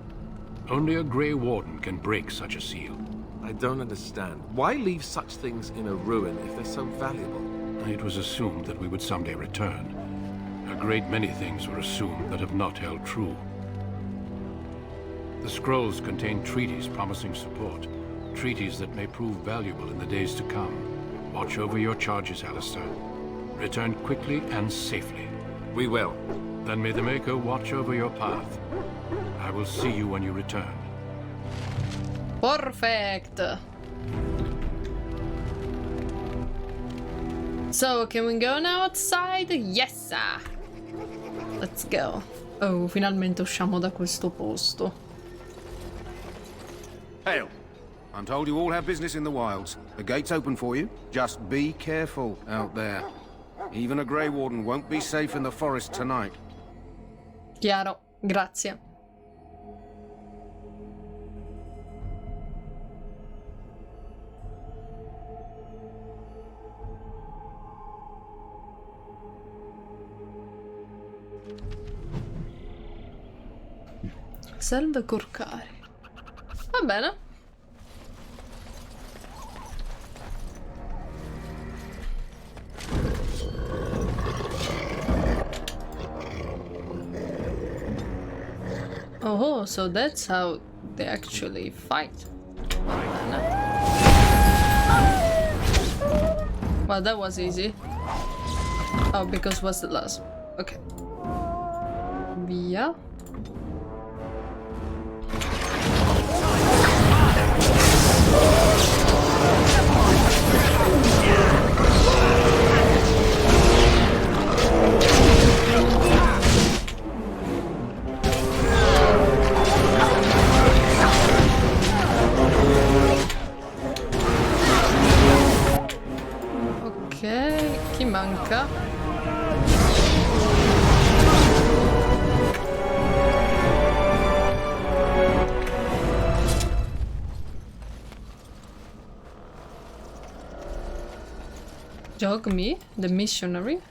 Only a Grey Warden can break such a seal. I don't understand. Why leave such things in a ruin if they're so valuable? It was assumed that we would someday return. A great many things were assumed that have not held true. The scrolls contain treaties promising support, treaties that may prove valuable in the days to come. Watch over your charges, Alistair. Return quickly and safely. We will. Then may the Maker watch over your path. I will see you when you return. Perfect. So, can we go now outside? Yes! Let's go. Oh, finalmente usciamo da questo posto. Hail. I'm told you all have business in the wilds. The gate's open for you. Just be careful out there. Even a Grey Warden won't be safe in the forest tonight. Chiaro, grazie. Selve Corcari. Va bene. Oh, so that's how they actually fight. Well, that was easy. Oh, because what's the last? Okay. Via. Ok, chi manca? Jogme, the missionary.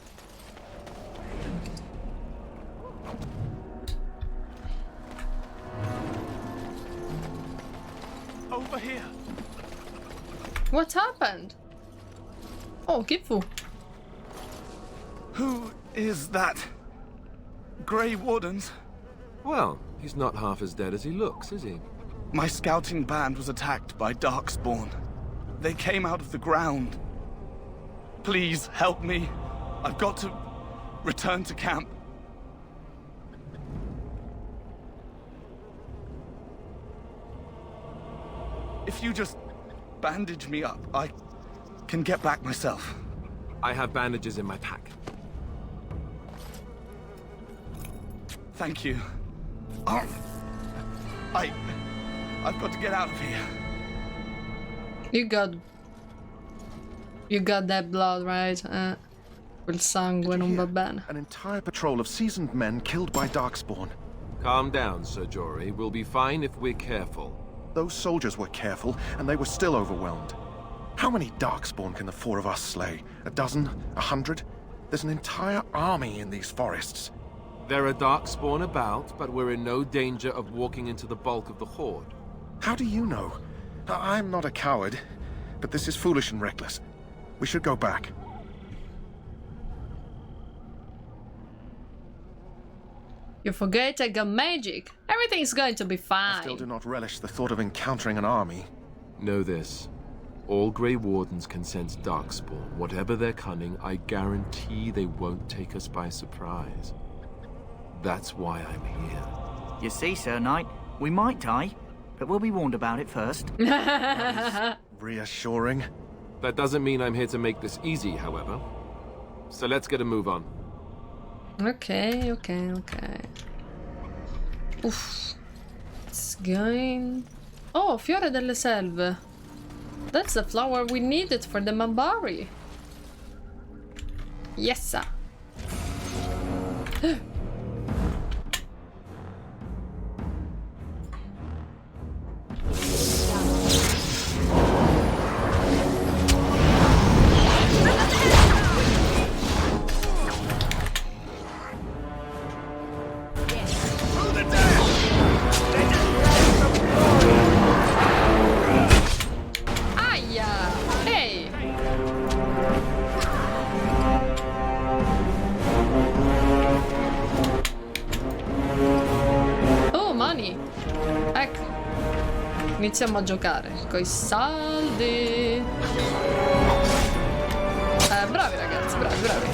Over here. What happened? Oh, Gifu. Who is that? Grey Wardens? Well, he's not half as dead as he looks, is he? My scouting band was attacked by Darkspawn. They came out of the ground. Please help me. I've got to return to camp. If you just bandage me up, I can get back myself. I have bandages in my pack. Thank you. Oh, I've got to get out of here. You got that blood, right? Quel sangue non va bene. An entire patrol of seasoned men killed by Darkspawn. Calm down, Sir Jory. We'll be fine if we're careful. Those soldiers were careful, and they were still overwhelmed. How many Darkspawn can the four of us slay? A dozen? 100? There's an entire army in these forests. There are Darkspawn about, but we're in no danger of walking into the bulk of the horde. How do you know? I'm not a coward, but this is foolish and reckless. We should go back. You forget I got magic. Everything's going to be fine. I still do not relish the thought of encountering an army. Know this. All Grey Wardens can sense Darkspawn. Whatever their cunning, I guarantee they won't take us by surprise. That's why I'm here. You see, Sir Knight, we might die, but we'll be warned about it first. Reassuring. That doesn't mean I'm here to make this easy, however. So let's get a move on. Okay. Uff. It's going... Oh, Fiore delle Selve. That's the flower we needed for the Mabari. Yes, sir. Iniziamo a giocare coi saldi. Bravi ragazzi, bravi.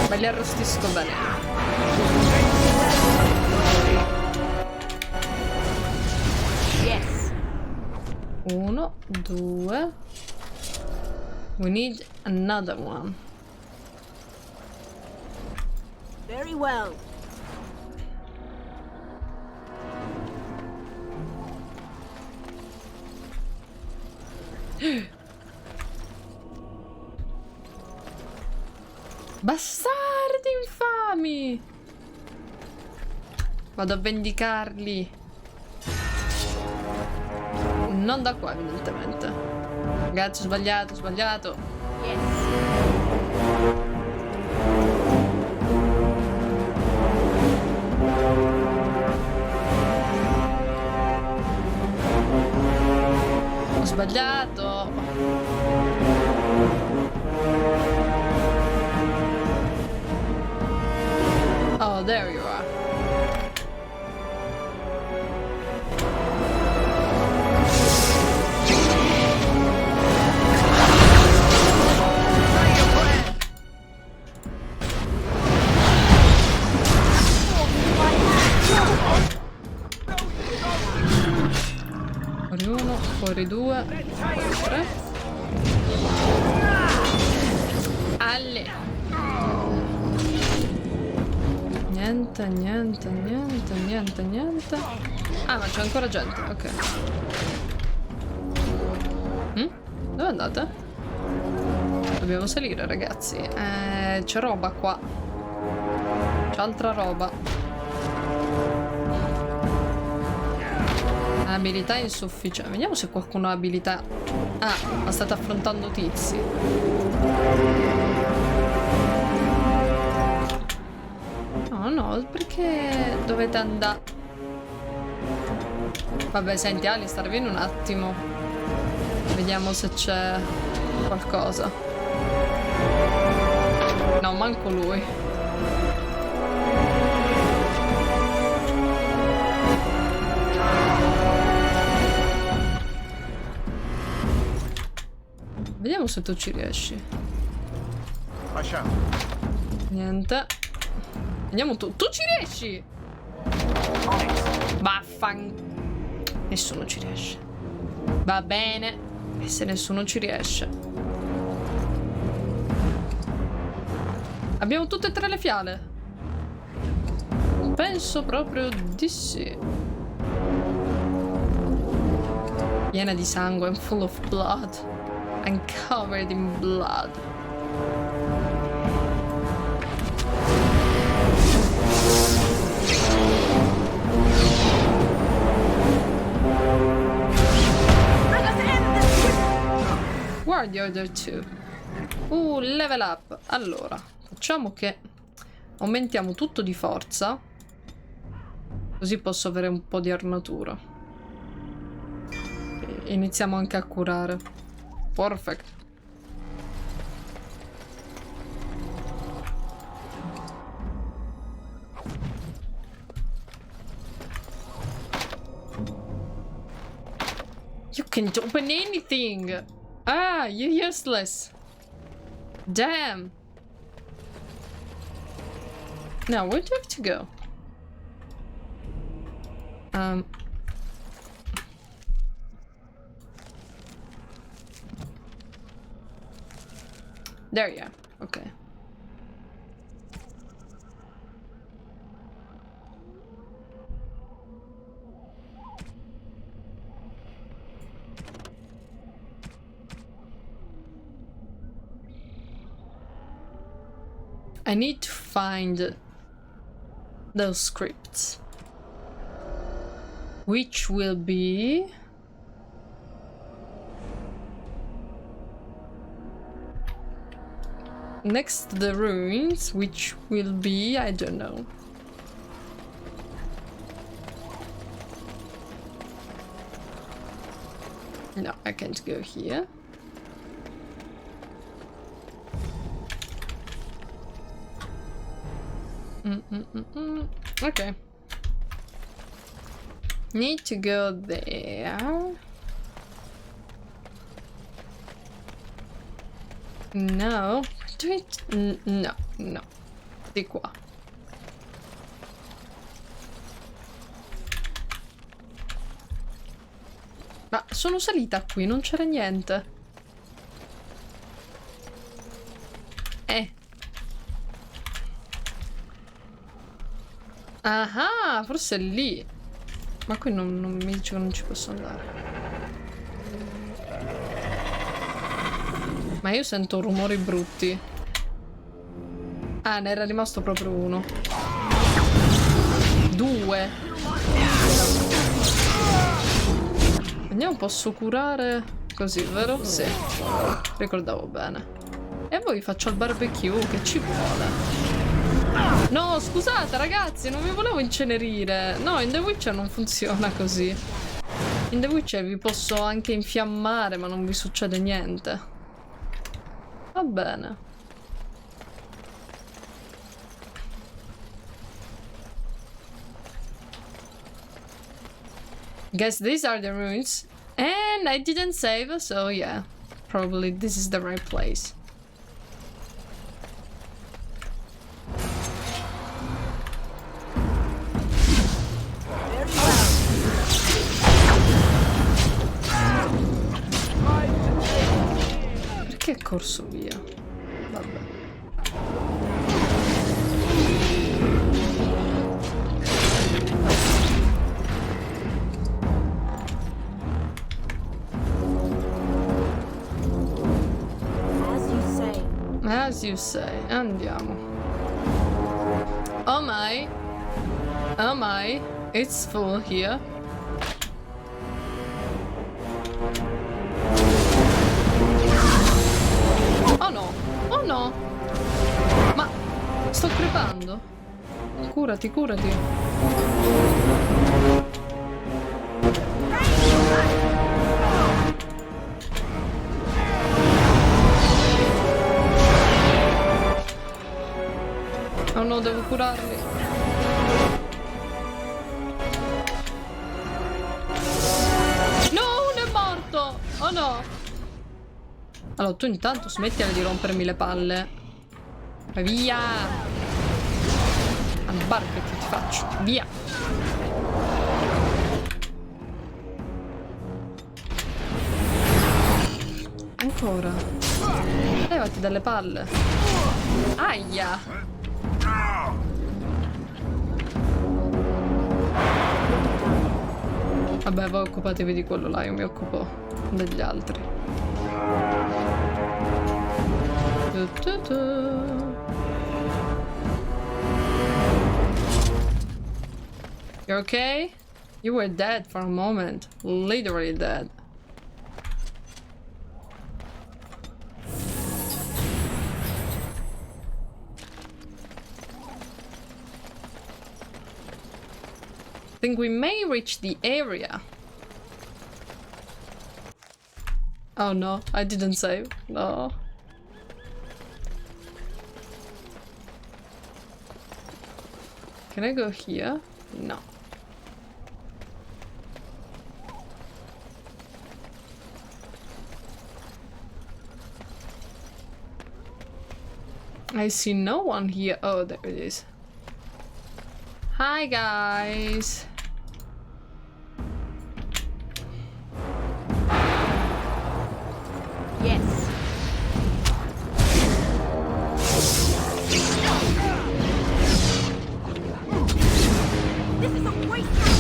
Ma li arrostisco bene. Yes. 1, 2. We need another one. Very well. Bastardi infami! Vado a vendicarli. Non da qua, evidentemente. Ragazzi, ho sbagliato. sbagliato. Oh, there you are. Fuori uno, fuori due, fuori tre. Alle. Niente, niente, niente, niente, niente. Ah, ma c'è ancora gente, ok. Dove andate? Dobbiamo salire, ragazzi. C'è roba qua. C'è altra roba. Abilità insufficiente. Vediamo se qualcuno ha abilità. Ah, ma state affrontando tizi. No, no, perché dovete andare? Vabbè, senti, Alistar, vieni un attimo. Vediamo se c'è qualcosa. No, manco lui. Vediamo se tu ci riesci. Facciamo. Niente. Vediamo tu. Tu ci riesci! Baffan. Nessuno ci riesce. Va bene. E se nessuno ci riesce. Abbiamo tutte e tre le fiale. Penso proprio di sì. Piena di sangue. I'm full of blood. I'm covered in blood. Guard the other two. Level up. Allora, facciamo che aumentiamo tutto di forza. Così posso avere un po' di armatura. E iniziamo anche a curare. Perfect. You can't open anything. Ah, you're useless. Damn. Now, where do you have to go? There you are. Okay. I need to find those scripts, which will be next to the ruins, which will be, I don't know. No, I can't go here. Okay. Need to go there. No. Do it. No, no. Di qua. Ma sono salita qui, non c'era niente. Ah, forse è lì. Ma qui non mi dice che non ci posso andare. Ma io sento rumori brutti. Ah, ne era rimasto proprio uno. 2. Vediamo, posso curare così, vero? Sì. Ricordavo bene. E poi faccio il barbecue, che ci vuole. No, scusate ragazzi, non mi volevo incenerire. No, in The Witcher non funziona così. In The Witcher vi posso anche infiammare, ma non vi succede niente. Va bene. Guess these are the ruins. And I didn't save, so yeah. Probably this is the right place. Perché è corso via? Vabbè. As you say, andiamo. Oh my. Oh my. It's full here. Oh no. Oh no. Ma sto crepando. Curati, curati. Oh no, devo curarli. No, uno è morto! Oh no! Allora, tu intanto smettila di rompermi le palle. Vai via! Al bar che ti faccio. Via! Ancora. Levati dalle palle. Aia! Vabbè, voi occupatevi di quello là, io mi occupo degli altri. You okay? You were dead for a moment. Literally dead. I think we may reach the area. Oh no, I didn't save. No. Can I go here? No. I see no one here. Oh, there it is. Hi guys. Yes. This is a waste of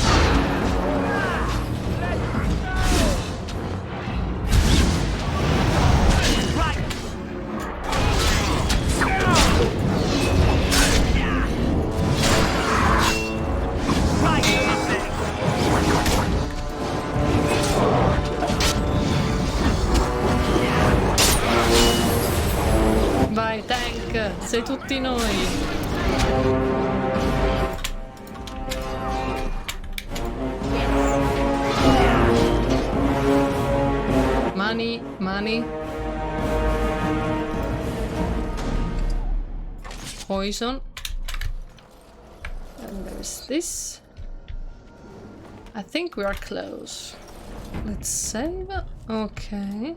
Vai, tank, sei tutti noi. Money, money. Poison. And there's this. I think we are close. Let's save. Okay.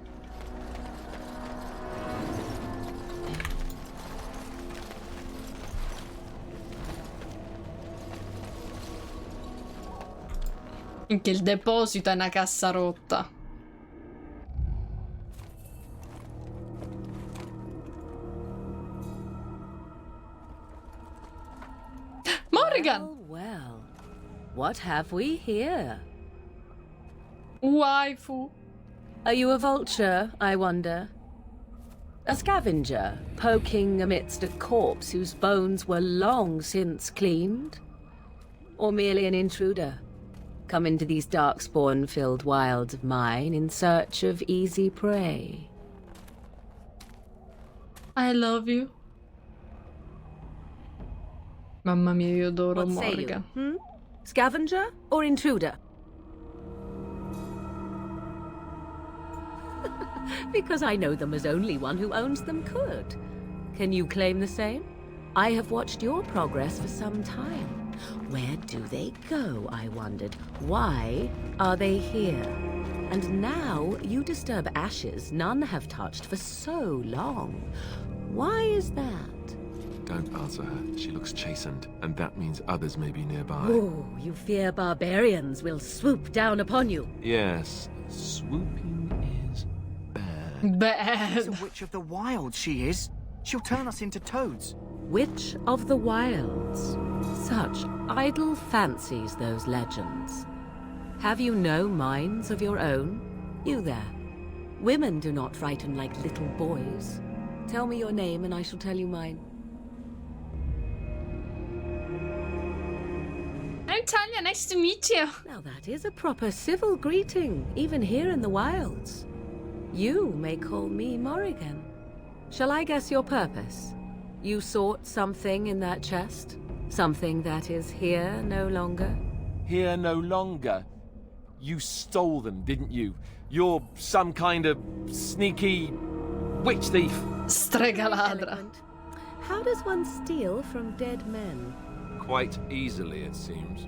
Anche il deposito è una cassa rotta. Morrigan! Well, well. What have we here? Waifu. Are you a vulture, I wonder? A scavenger, poking amidst a corpse whose bones were long since cleaned? Or merely an intruder, come into these darkspawn-filled wilds of mine in search of easy prey? I love you. Mamma mia, io adoro What say Morrigan. you? Scavenger or intruder? Because I know them as only one who owns them could. Can you claim the same? I have watched your progress for some time. Where do they go, I wondered? Why are they here? And now you disturb ashes none have touched for so long. Why is that? Don't answer her. She looks chastened, and that means others may be nearby. Oh, you fear barbarians will swoop down upon you. Yes, swooping is bad. Bad. She's a witch of the wild, she is. She'll turn us into toads. Witch of the Wilds. Such idle fancies, those legends. Have you no minds of your own? You there. Women do not frighten like little boys. Tell me your name and I shall tell you mine. I'm Talia, nice to meet you. Now that is a proper civil greeting, even here in the wilds. You may call me Morrigan. Shall I guess your purpose? You sought something in that chest? Something that is here no longer? Here no longer? You stole them, didn't you? You're some kind of sneaky witch thief. Strega ladra. How does one steal from dead men? Quite easily, it seems.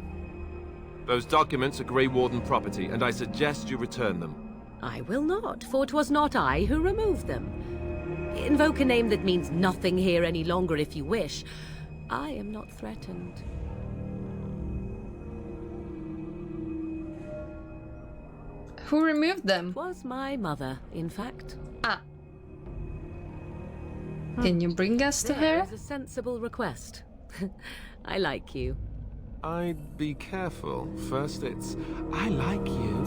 Those documents are Grey Warden property, and I suggest you return them. I will not, for 'twas not I who removed them. Invoke a name that means nothing here any longer if you wish. I am not threatened. Who removed them? 'Twas my mother, in fact. Ah. Can you bring us to There her? is a sensible request. I like you. I'd be careful. First it's, I like you,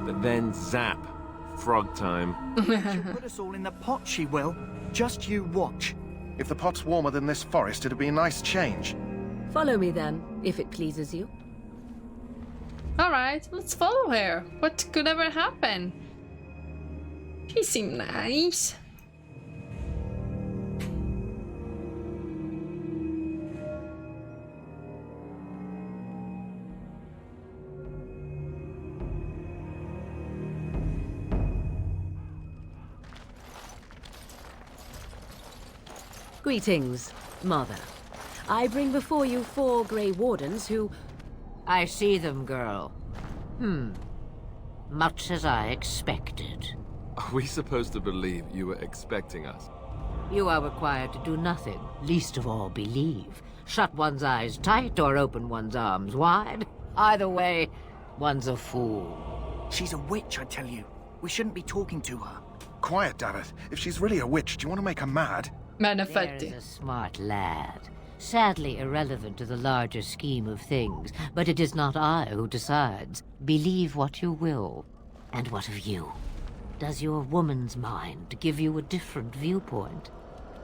but then zap. Frog time. She'll put us all in the pot, she will. Just you watch. If the pot's warmer than this forest, it'd be a nice change. Follow me then, if it pleases you. Alright, let's follow her. What could ever happen? She seemed nice. Greetings, Mother. I bring before you 4 Grey Wardens who... I see them, girl. Much as I expected. Are we supposed to believe you were expecting us? You are required to do nothing, least of all believe. Shut one's eyes tight or open one's arms wide. Either way, one's a fool. She's a witch, I tell you. We shouldn't be talking to her. Quiet, Davith. If she's really a witch, do you want to make her mad? There is a smart lad. Sadly irrelevant to the larger scheme of things, but it is not I who decides. Believe what you will. And what of you? Does your woman's mind give you a different viewpoint?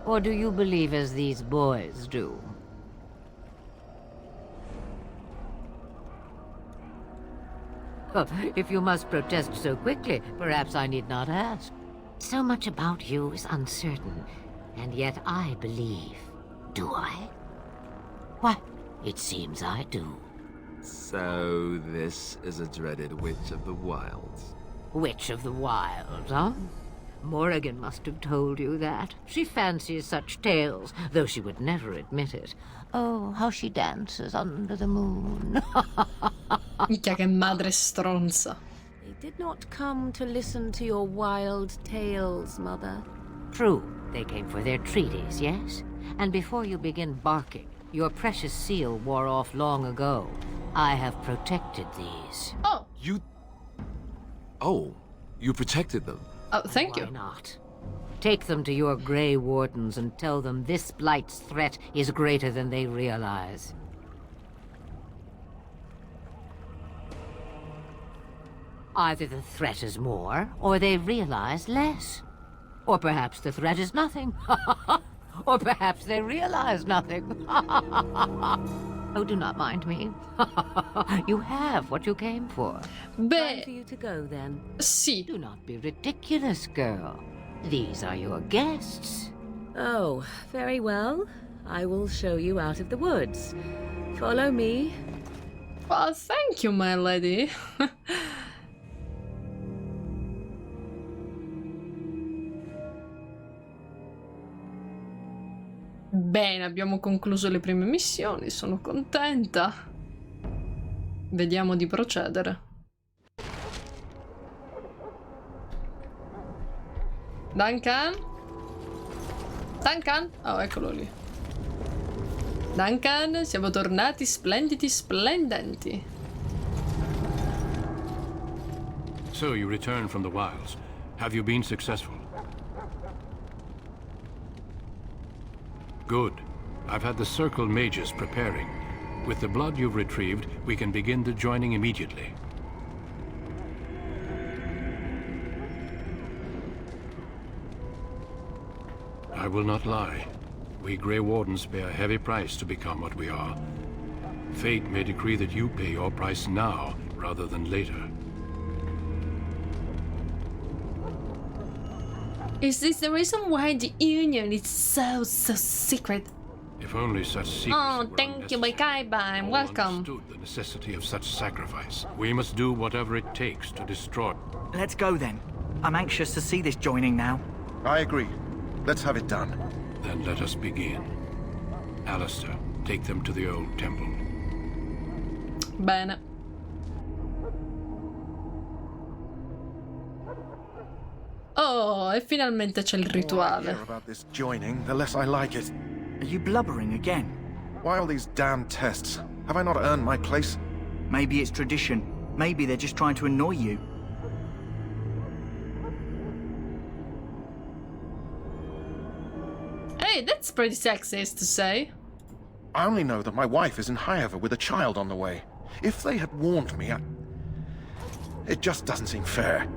Or do you believe as these boys do? Oh, if you must protest so quickly, perhaps I need not ask. So much about you is uncertain, and yet I believe. Do I? Why, it seems I do. So this is a dreaded Witch of the Wilds. Witch of the Wilds, huh? Morrigan must have told you that. She fancies such tales, though she would never admit it. Oh, how she dances under the moon. Minchia che madre stronza. They did not come to listen to your wild tales, Mother. True, they came for their treaties, yes? And before you begin barking, your precious seal wore off long ago. I have protected these. Oh. You protected them? Oh, thank you. Why not? Take them to your Grey Wardens and tell them this blight's threat is greater than they realize. Either the threat is more, or they realize less. Or perhaps the threat is nothing. Or perhaps they realize nothing. Oh, do not mind me. You have what you came for. Time for you to go, then. Sì. Do not be ridiculous, girl. These are your guests. Oh, very well. I will show you out of the woods. Follow me. Well, thank you, my lady. Bene, abbiamo concluso le prime missioni, sono contenta. Vediamo di procedere. Duncan? Duncan? Oh, eccolo lì. Duncan, siamo tornati splendidi, splendenti. So you returned from the wilds. Have you been successful? Good. I've had the Circle mages preparing. With the blood you've retrieved, we can begin the joining immediately. I will not lie. We Grey Wardens pay a heavy price to become what we are. Fate may decree that you pay your price now, rather than later. Is this the reason why the Union is so secret? If only such secrecy Oh, were thank you, Kaiba, and welcome. understood the necessity of such sacrifice. We must do whatever it takes to destroy. Let's go then. I'm anxious to see this joining now. I agree. Let's have it done. Then let us begin. Alistair, take them to the old temple. Bene. Oh, e finalmente c'è il The more I rituale. hear about this joining, the less I like it. Are you blubbering again? Why all these damn tests? Have I not earned my place? Maybe it's tradition. Maybe they're just trying to annoy you. Hey, that's pretty sexist to say. I only know that my wife is in Highever with a child on the way. If they had warned me, it just doesn't seem fair.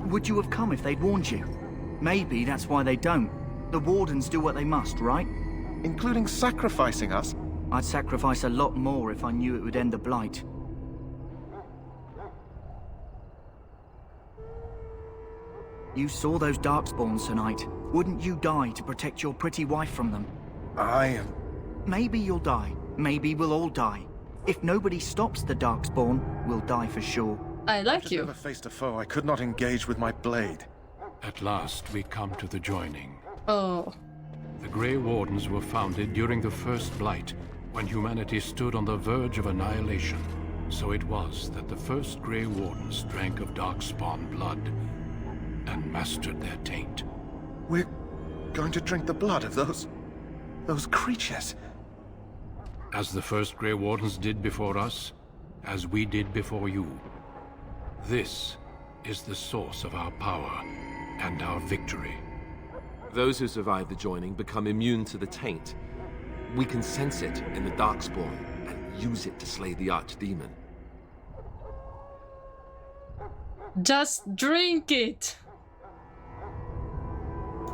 Would you have come if they'd warned you? Maybe that's why they don't. The Wardens do what they must, right? Including sacrificing us? I'd sacrifice a lot more if I knew it would end the Blight. You saw those Darkspawns tonight. Wouldn't you die to protect your pretty wife from them? Maybe you'll die. Maybe we'll all die. If nobody stops the Darkspawn, we'll die for sure. I like you. If I faced a foe, I could not engage with my blade. At last, we come to the joining. Oh. The Grey Wardens were founded during the First Blight, when humanity stood on the verge of annihilation. So it was that the first Grey Wardens drank of Darkspawn blood and mastered their taint. We're going to drink the blood of those creatures. As the first Grey Wardens did before us, as we did before you. This is the source of our power and our victory. Those who survive the joining become immune to the taint. We can sense it in the Darkspawn and use it to slay the Archdemon. Just drink it!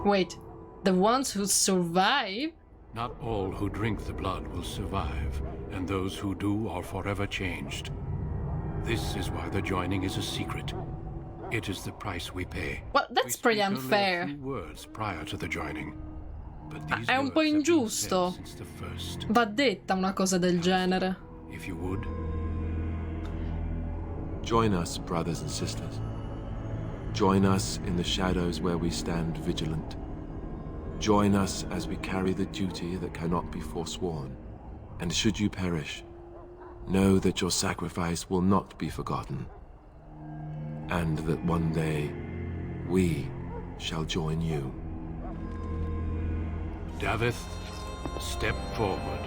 Wait, the ones who survive? Not all who drink the blood will survive, and those who do are forever changed. This is why the joining is a secret. It is the price we pay. Well, that's pretty unfair. Only a few words prior to the joining. But these È un po' words have been ingiusto. said since the first. Va detta una cosa del genere. If you would. Join us, brothers and sisters. Join us in the shadows where we stand vigilant. Join us as we carry the duty that cannot be forsworn. And should you perish, know that your sacrifice will not be forgotten. And that one day, we shall join you. Davith, step forward.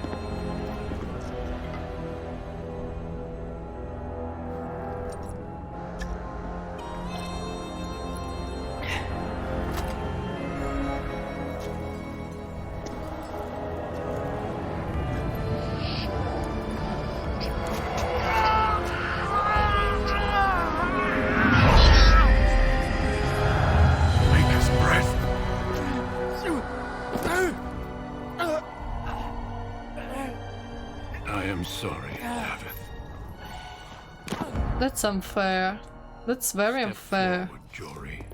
That's unfair. That's very unfair.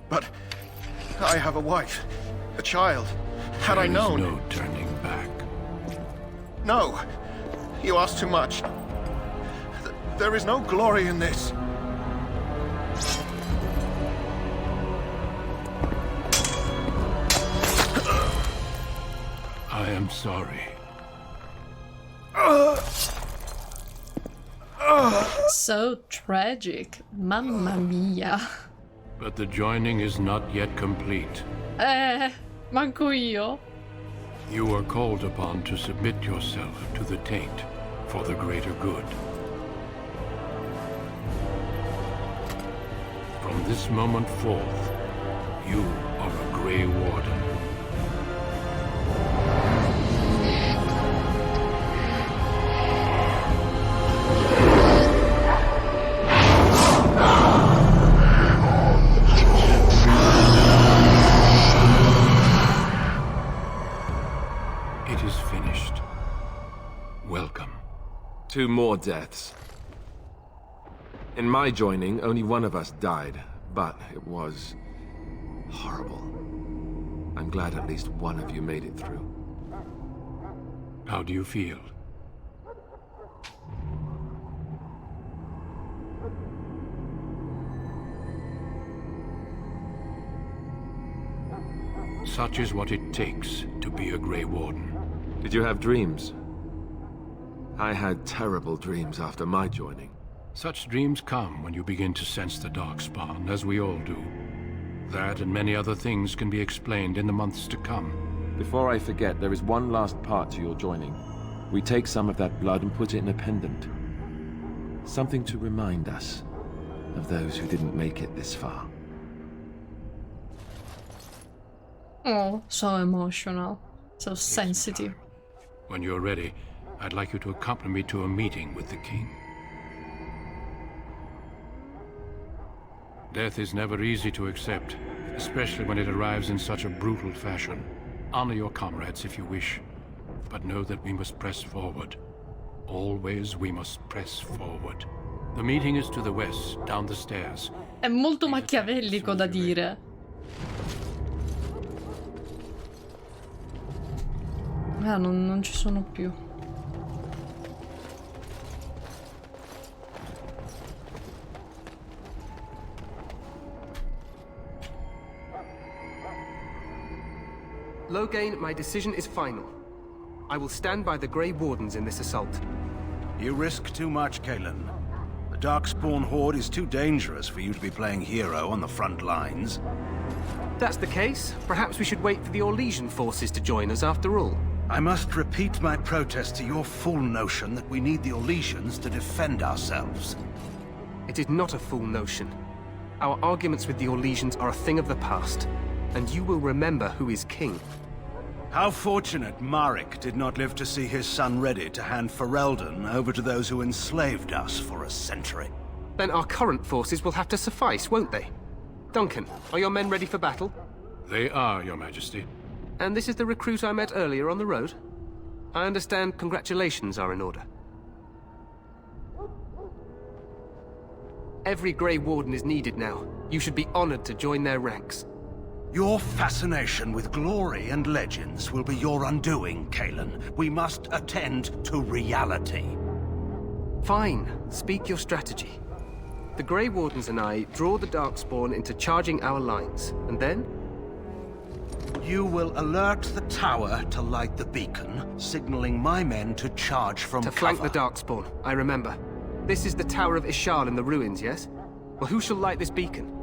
But I have a wife, a child. Had I known... There is no turning back. No! You ask too much. There is no glory in this. I am am sorry. So tragic. Mamma mia. But the joining is not yet complete. Manco io. You are called upon to submit yourself to the taint for the greater good. From this moment forth, you are a Grey Warden. It is finished. Welcome. 2 more deaths. In my joining, only one of us died, but it was horrible. I'm glad at least one of you made it through. How do you feel? Such is what it takes to be a Grey Warden. Did you have dreams? I had terrible dreams after my joining. Such dreams come when you begin to sense the Darkspawn, as we all do. That and many other things can be explained in the months to come. Before I forget, there is one last part to your joining. We take some of that blood and put it in a pendant. Something to remind us of those who didn't make it this far. Oh, so emotional. So sensitive. When you're ready, I'd like you to accompany me to a meeting with the king. Death is never easy to accept, especially when it arrives in such a brutal fashion. Honor your comrades if you wish, but know that we must press forward. Always we must press forward. The meeting is to the west, down the stairs. È molto machiavellico da dire. Ah, non ci sono più. Loghain, my decision is final. I will stand by the Grey Wardens in this assault. You risk too much, Kalen. The Darkspawn Horde is too dangerous for you to be playing hero on the front lines. If that's the case, perhaps we should wait for the Orlesian forces to join us after all. I must repeat my protest to your fool notion that we need the Orlesians to defend ourselves. It is not a fool notion. Our arguments with the Orlesians are a thing of the past, and you will remember who is king. How fortunate Marek did not live to see his son ready to hand Ferelden over to those who enslaved us for a century. Then our current forces will have to suffice, won't they? Duncan, are your men ready for battle? They are, Your Majesty. And this is the recruit I met earlier on the road? I understand congratulations are in order. Every Grey Warden is needed now. You should be honored to join their ranks. Your fascination with glory and legends will be your undoing, Kalen. We must attend to reality. Fine. Speak your strategy. The Grey Wardens and I draw the Darkspawn into charging our lines, and then? You will alert the tower to light the beacon, signaling my men to charge from cover. To flank the Darkspawn, I remember. This is the Tower of Ishal in the ruins, yes? Well, who shall light this beacon?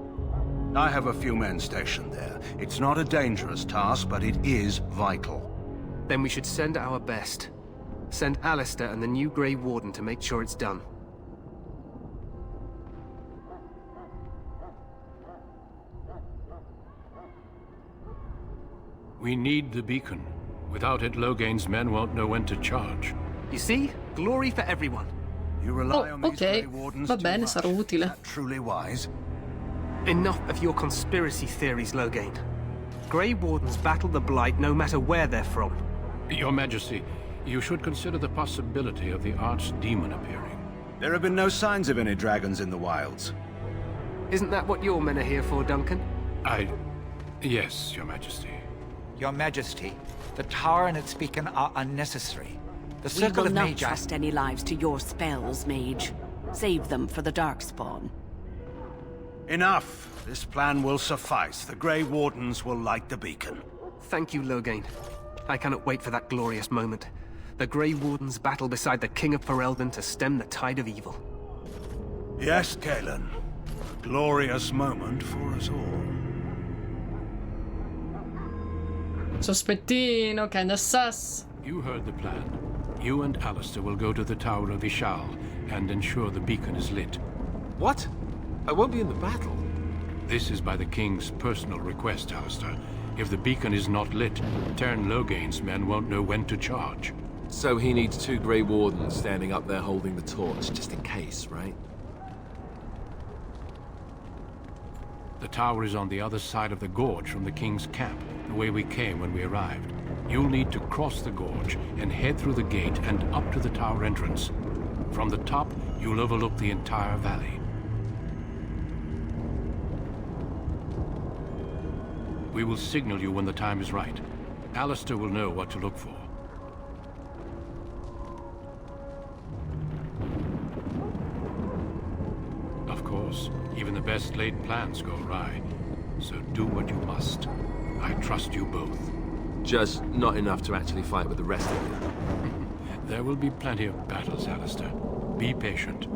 I have a few men stationed there. It's not a dangerous task, but it is vital. Then we should send our best. Send Alistair and the new Grey Warden to make sure it's done. We need the beacon. Without it, Loghain's men won't know when to charge. You see? Glory for everyone. You rely on these Grey Ok, Wardens va too bene, much. sarà utile. Is that truly wise? Enough of your conspiracy theories, Loghain. Grey Wardens battle the Blight no matter where they're from. Your Majesty, you should consider the possibility of the Archdemon appearing. There have been no signs of any dragons in the wilds. Isn't that what your men are here for, Duncan? Yes, Your Majesty. Your Majesty, the tower and its beacon are unnecessary. The We Circle will of not Magi... trust any lives to your spells, Mage. Save them for the Darkspawn. Enough. This plan will suffice. The Grey Wardens will light the beacon. Thank you, Loghain. I cannot wait for that glorious moment. The Grey Wardens battle beside the King of Ferelden to stem the tide of evil. Yes, Galen. A glorious moment for us all. Sospettino, kinda sus. You heard the plan. You and Alistair will go to the Tower of Ishal and ensure the beacon is lit. What? I won't be in the battle. This is by the King's personal request, Alistair. If the beacon is not lit, Tern Logain's men won't know when to charge. So he needs 2 Grey Wardens standing up there holding the torch, just in case, right? The tower is on the other side of the gorge from the King's camp, the way we came when we arrived. You'll need to cross the gorge and head through the gate and up to the tower entrance. From the top, you'll overlook the entire valley. We will signal you when the time is right. Alistair will know what to look for. Of course, even the best laid plans go awry. So do what you must. I trust you both. Just not enough to actually fight with the rest of you. There will be plenty of battles, Alistair. Be patient.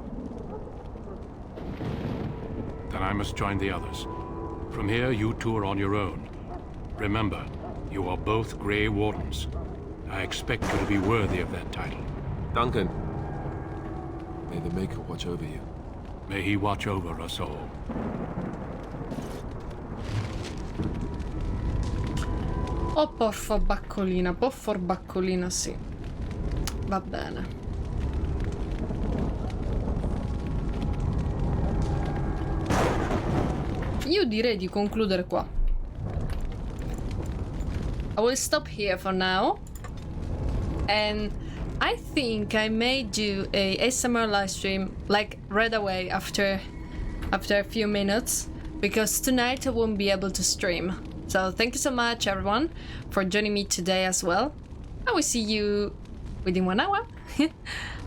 Then I must join the others. From here, you two are on your own. Remember, you are both Grey Wardens. I expect you to be worthy of that title. Duncan, may the Maker watch over you. May he watch over us all. Oh, porforbaccolina, sì. Va bene. Io direi di concludere qua. I will stop here for now. And I think I may do a ASMR live stream like right away after a few minutes, because tonight I won't be able to stream. So thank you so much everyone for joining me today as well. I will see you within 1 hour.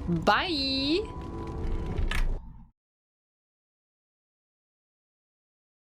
Bye!